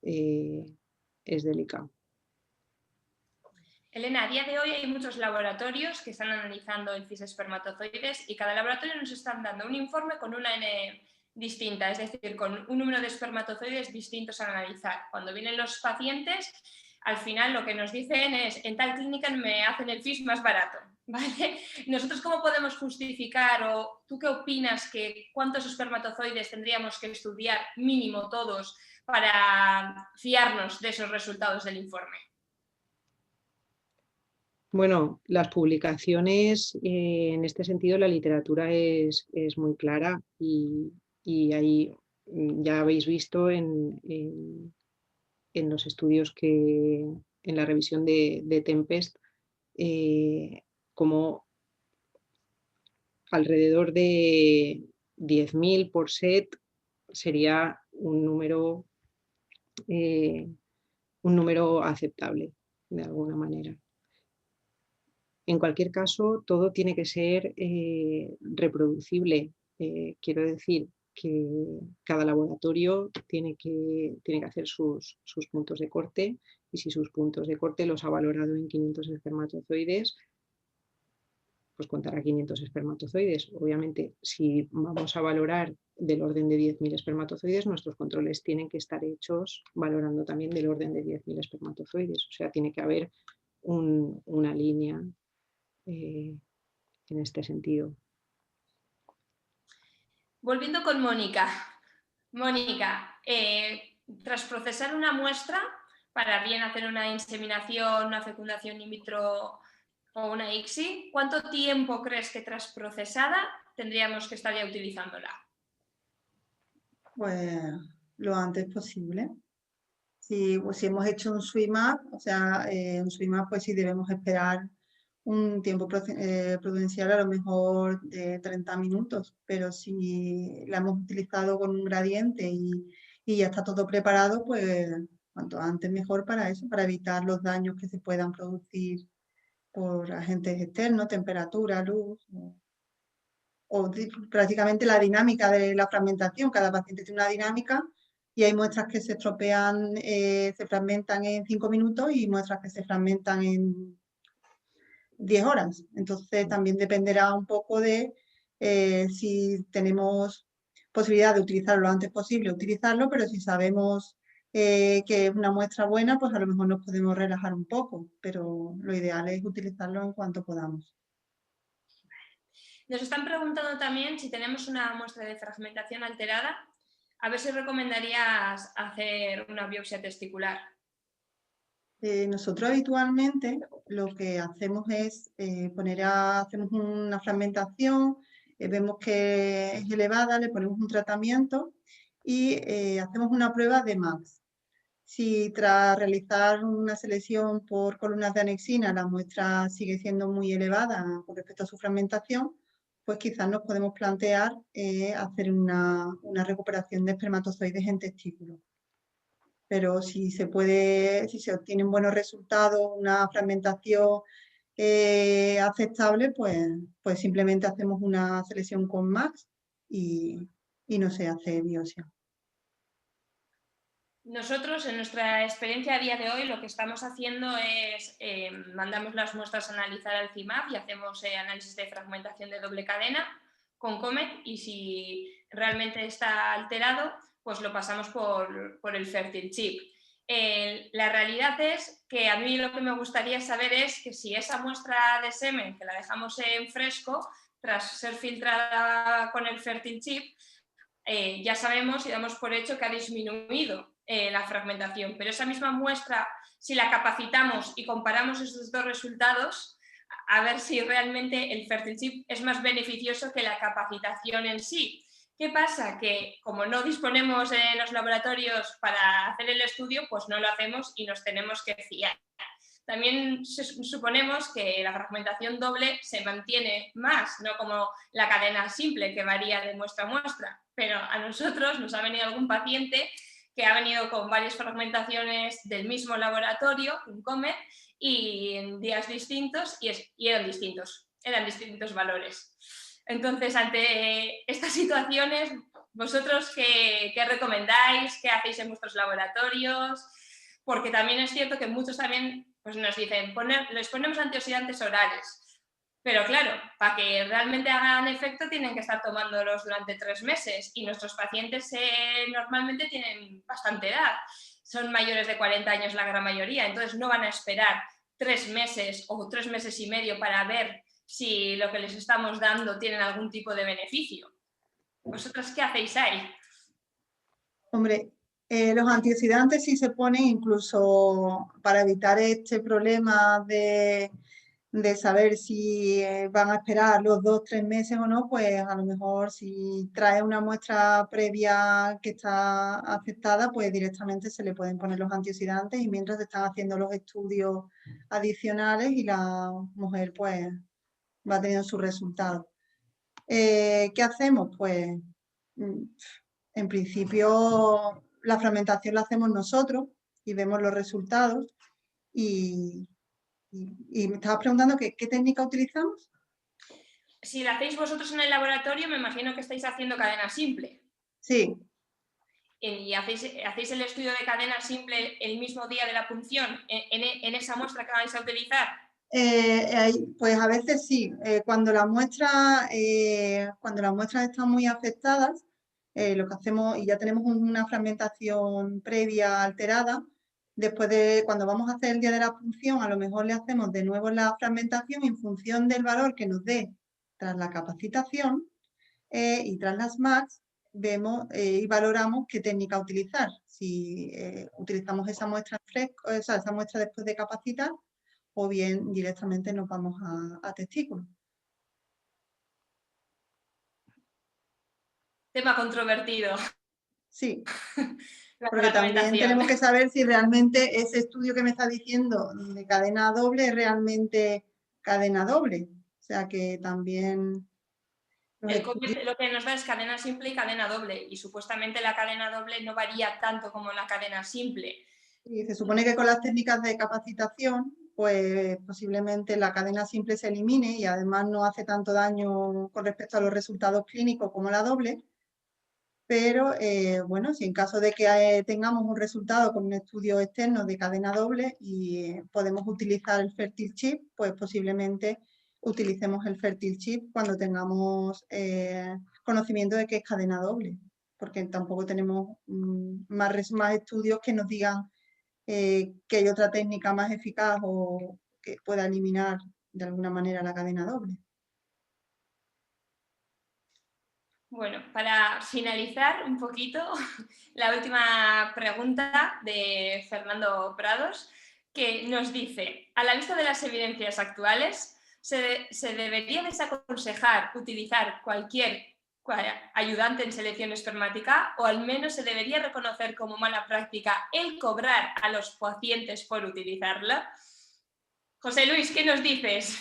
es delicado. Elena, a día de hoy hay muchos laboratorios que están analizando el FIS espermatozoides y cada laboratorio nos están dando un informe con una N distinta, es decir, con un número de espermatozoides distintos a analizar. Cuando vienen los pacientes, al final lo que nos dicen es, en tal clínica me hacen el FIS más barato, ¿vale? ¿Nosotros cómo podemos justificar o tú qué opinas que cuántos espermatozoides tendríamos que estudiar, mínimo todos, para fiarnos de esos resultados del informe? Bueno, las publicaciones, en este sentido, la literatura es muy clara y ahí ya habéis visto en los estudios en la revisión de Tempest, como alrededor de 10.000 por set sería un número aceptable, de alguna manera. En cualquier caso, todo tiene que ser reproducible. Quiero decir que cada laboratorio tiene que hacer sus puntos de corte y si sus puntos de corte los ha valorado en 500 espermatozoides, pues contará 500 espermatozoides. Obviamente, si vamos a valorar del orden de 10.000 espermatozoides, nuestros controles tienen que estar hechos valorando también del orden de 10.000 espermatozoides. O sea, tiene que haber una línea en este sentido. Volviendo con Mónica. Mónica, tras procesar una muestra para bien hacer una inseminación, una fecundación in vitro o una ICSI, ¿cuánto tiempo crees que tras procesada tendríamos que estar ya utilizándola? Pues lo antes posible. Si hemos hecho un SWIMAP, o sea, un SWIMAP, pues sí debemos esperar un tiempo prudencial, a lo mejor de 30 minutos, pero si la hemos utilizado con un gradiente y ya está todo preparado, pues cuanto antes mejor para eso, para evitar los daños que se puedan producir por agentes externos, temperatura, luz, o prácticamente la dinámica de la fragmentación. Cada paciente tiene una dinámica y hay muestras que se estropean, se fragmentan en 5 minutos y muestras que se fragmentan en 10 horas. Entonces también dependerá un poco de si tenemos posibilidad de utilizarlo lo antes posible, utilizarlo, pero si sabemos que es una muestra buena, pues a lo mejor nos podemos relajar un poco, pero lo ideal es utilizarlo en cuanto podamos. Nos están preguntando también si tenemos una muestra de fragmentación alterada, a ver si recomendarías hacer una biopsia testicular. Nosotros habitualmente lo que hacemos es hacemos una fragmentación, vemos que es elevada, le ponemos un tratamiento y hacemos una prueba de MAX. Si tras realizar una selección por columnas de anexina la muestra sigue siendo muy elevada con respecto a su fragmentación, pues quizás nos podemos plantear hacer una recuperación de espermatozoides en testículos. Pero si se obtienen buenos resultados, una fragmentación aceptable, pues simplemente hacemos una selección con MAX y no se hace biopsia. Nosotros, en nuestra experiencia a día de hoy, lo que estamos haciendo es mandamos las muestras a analizar al CIMAP y hacemos análisis de fragmentación de doble cadena con COMET, y si realmente está alterado, pues lo pasamos por el Fertil Chip. La realidad es que a mí lo que me gustaría saber es que si esa muestra de semen, que la dejamos en fresco, tras ser filtrada con el Fertil Chip, ya sabemos y damos por hecho que ha disminuido la fragmentación, pero esa misma muestra, si la capacitamos y comparamos esos dos resultados, a ver si realmente el Fertil Chip es más beneficioso que la capacitación en sí. ¿Qué pasa? Que como no disponemos en los laboratorios para hacer el estudio, pues no lo hacemos y nos tenemos que fiar. También suponemos que la fragmentación doble se mantiene más, no como la cadena simple que varía de muestra a muestra, pero a nosotros nos ha venido algún paciente que ha venido con varias fragmentaciones del mismo laboratorio, un COMET, y en días distintos, y eran distintos valores. Entonces, ante estas situaciones, ¿vosotros qué recomendáis? ¿Qué hacéis en vuestros laboratorios? Porque también es cierto que muchos también pues nos dicen, les ponemos antioxidantes orales. Pero claro, para que realmente hagan efecto tienen que estar tomándolos durante 3 meses y nuestros pacientes normalmente tienen bastante edad, son mayores de 40 años la gran mayoría, entonces no van a esperar 3 meses o 3 meses y medio para ver si lo que les estamos dando tiene algún tipo de beneficio. ¿Vosotros qué hacéis ahí? Hombre, los antioxidantes sí se ponen incluso para evitar este problema de saber si van a esperar los 2-3 meses o no, pues a lo mejor si trae una muestra previa que está afectada, pues directamente se le pueden poner los antioxidantes y mientras se están haciendo los estudios adicionales y la mujer pues va teniendo sus resultados. ¿Qué hacemos? Pues en principio la fragmentación la hacemos nosotros y vemos los resultados y me estabas preguntando qué técnica utilizamos. Si la hacéis vosotros en el laboratorio, me imagino que estáis haciendo cadena simple. Sí. ¿Y hacéis el estudio de cadena simple el mismo día de la punción en esa muestra que vais a utilizar? Pues a veces sí, cuando las muestras están muy afectadas, lo que hacemos, y ya tenemos una fragmentación previa alterada, después de cuando vamos a hacer el día de la punción, a lo mejor le hacemos de nuevo la fragmentación en función del valor que nos dé tras la capacitación y tras las MACs, vemos y valoramos qué técnica utilizar. Si utilizamos esa muestra fresco, esa muestra después de capacitar, o bien directamente nos vamos a testículos. Tema controvertido. Sí, porque también tenemos que saber si realmente ese estudio que me está diciendo de cadena doble es realmente cadena doble. O sea que también... Lo que nos da es cadena simple y cadena doble, y supuestamente la cadena doble no varía tanto como la cadena simple. Y se supone que con las técnicas de capacitación, pues posiblemente la cadena simple se elimine y además no hace tanto daño con respecto a los resultados clínicos como la doble. Pero bueno, si en caso de que tengamos un resultado con un estudio externo de cadena doble y podemos utilizar el Fertil Chip, pues posiblemente utilicemos el Fertil Chip cuando tengamos conocimiento de que es cadena doble, porque tampoco tenemos más estudios que nos digan que hay otra técnica más eficaz o que pueda eliminar de alguna manera la cadena doble. Bueno, para finalizar un poquito, la última pregunta de Fernando Prados, que nos dice: a la vista de las evidencias actuales, ¿se debería desaconsejar utilizar cualquier ayudante en selección espermática, o al menos se debería reconocer como mala práctica el cobrar a los pacientes por utilizarla? José Luis, ¿qué nos dices?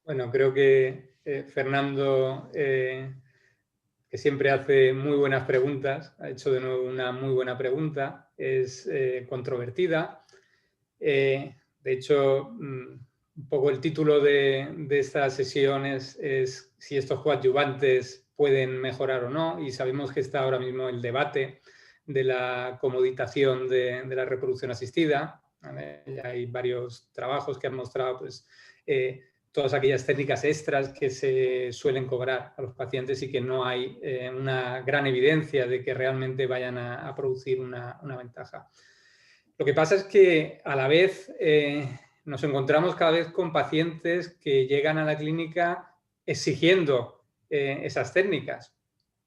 Bueno, creo que Fernando, que siempre hace muy buenas preguntas, ha hecho de nuevo una muy buena pregunta, es controvertida. De hecho, un poco el título de esta sesión es si estos coadyuvantes pueden mejorar o no, y sabemos que está ahora mismo el debate de la comoditación de la reproducción asistida. ¿Vale? Ya hay varios trabajos que han mostrado pues, todas aquellas técnicas extras que se suelen cobrar a los pacientes y que no hay una gran evidencia de que realmente vayan a producir una ventaja. Lo que pasa es que a la vez nos encontramos cada vez con pacientes que llegan a la clínica exigiendo esas técnicas.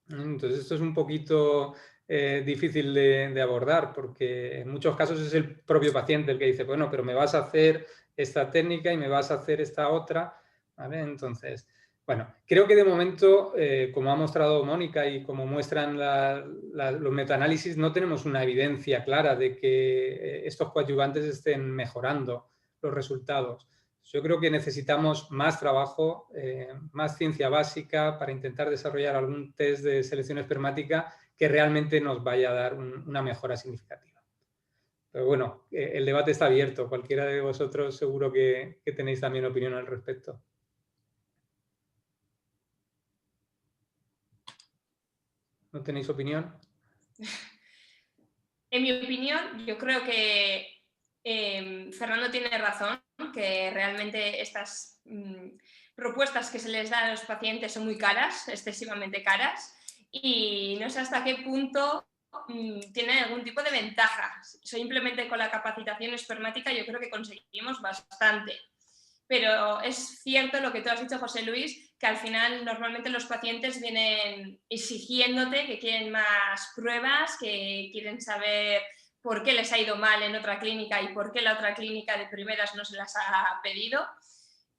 Entonces esto es un poquito difícil de abordar, porque en muchos casos es el propio paciente el que dice, bueno, pero me vas a hacer esta técnica y me vas a hacer esta otra, ¿vale? Entonces, bueno, creo que de momento, como ha mostrado Mónica y como muestran los metaanálisis, no tenemos una evidencia clara de que estos coadyuvantes estén mejorando los resultados. Yo creo que necesitamos más trabajo, más ciencia básica para intentar desarrollar algún test de selección espermática que realmente nos vaya a dar una mejora significativa. Pero bueno, el debate está abierto. Cualquiera de vosotros seguro que tenéis también opinión al respecto. ¿No tenéis opinión? En mi opinión, yo creo que Fernando tiene razón, que realmente estas propuestas que se les da a los pacientes son muy caras, excesivamente caras, y no sé hasta qué punto tienen algún tipo de ventaja. Simplemente con la capacitación espermática yo creo que conseguimos bastante. Pero es cierto lo que tú has dicho, José Luis, que al final normalmente los pacientes vienen exigiéndote que quieren más pruebas, que quieren saber por qué les ha ido mal en otra clínica y por qué la otra clínica de primeras no se las ha pedido.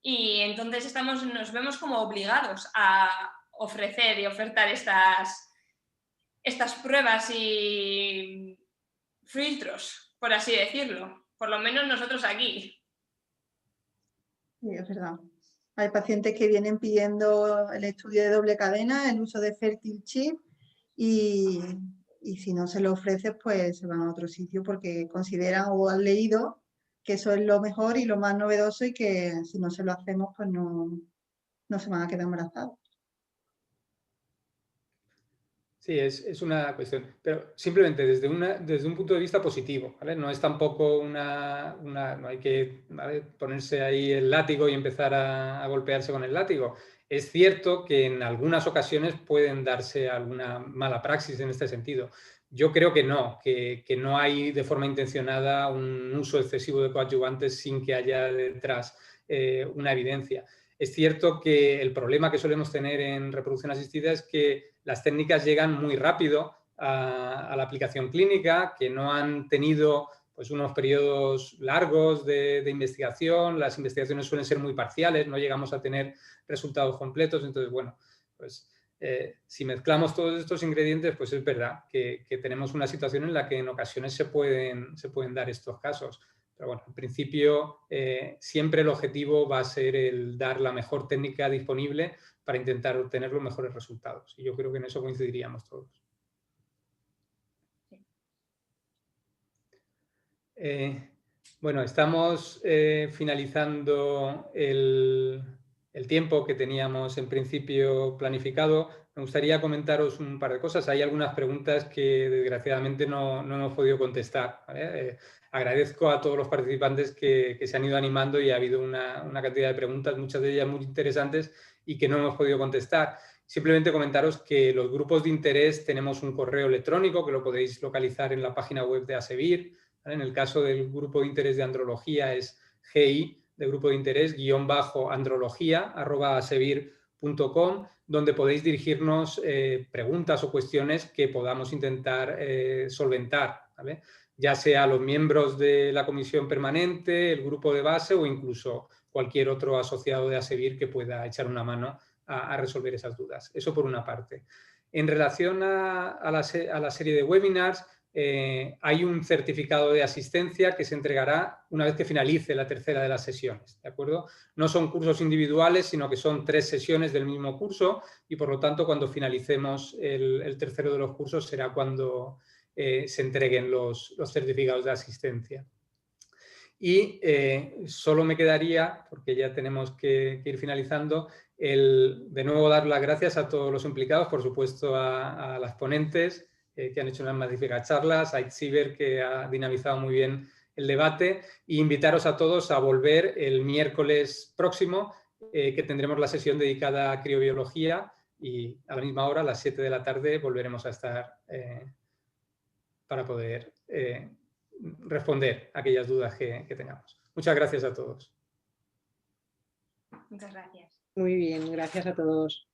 Y entonces nos vemos como obligados a ofrecer y ofertar estas pruebas y filtros, por así decirlo. Por lo menos nosotros aquí. Sí, es verdad. Hay pacientes que vienen pidiendo el estudio de doble cadena, el uso de Fertil Chip y si no se lo ofrece, pues se van a otro sitio porque consideran o han leído que eso es lo mejor y lo más novedoso y que si no se lo hacemos, pues no se van a quedar embarazados. Sí, es una cuestión, pero simplemente desde un punto de vista positivo, ¿vale? No es tampoco no hay que, ¿vale?, ponerse ahí el látigo y empezar a golpearse con el látigo. Es cierto que en algunas ocasiones pueden darse alguna mala praxis en este sentido. Yo creo que no hay de forma intencionada un uso excesivo de coadyuvantes sin que haya detrás una evidencia. Es cierto que el problema que solemos tener en reproducción asistida es que las técnicas llegan muy rápido a la aplicación clínica, que no han tenido pues, unos periodos largos de investigación, las investigaciones suelen ser muy parciales, no llegamos a tener resultados completos, entonces, bueno, pues si mezclamos todos estos ingredientes, pues es verdad que tenemos una situación en la que en ocasiones se pueden dar estos casos. Pero bueno, en principio siempre el objetivo va a ser el dar la mejor técnica disponible para intentar obtener los mejores resultados. Y yo creo que en eso coincidiríamos todos. Bueno, estamos finalizando el tiempo que teníamos en principio planificado. Me gustaría comentaros un par de cosas. Hay algunas preguntas que desgraciadamente no hemos podido contestar, ¿vale? Agradezco a todos los participantes que se han ido animando y ha habido una cantidad de preguntas, muchas de ellas muy interesantes y que no hemos podido contestar. Simplemente comentaros que los grupos de interés tenemos un correo electrónico que lo podéis localizar en la página web de ASEVIR. En el caso del grupo de interés de andrología es GI, de grupo de interés, _andrología@asevir.com, donde podéis dirigirnos preguntas o cuestiones que podamos intentar solventar, ¿vale? Ya sea los miembros de la comisión permanente, el grupo de base o incluso cualquier otro asociado de ASEVIR que pueda echar una mano a resolver esas dudas. Eso por una parte. En relación a la serie de webinars, hay un certificado de asistencia que se entregará una vez que finalice la tercera de las sesiones, ¿de acuerdo? No son cursos individuales, sino que son 3 sesiones del mismo curso y, por lo tanto, cuando finalicemos el tercero de los cursos será cuando se entreguen los certificados de asistencia. Y solo me quedaría, porque ya tenemos que ir finalizando, de nuevo dar las gracias a todos los implicados, por supuesto a las ponentes que han hecho unas magníficas charlas, a Itziber, que ha dinamizado muy bien el debate, e invitaros a todos a volver el miércoles próximo, que tendremos la sesión dedicada a criobiología y a la misma hora, a las 7 de la tarde, volveremos a estar para poder responder a aquellas dudas que tengamos. Muchas gracias a todos. Muchas gracias. Muy bien, gracias a todos.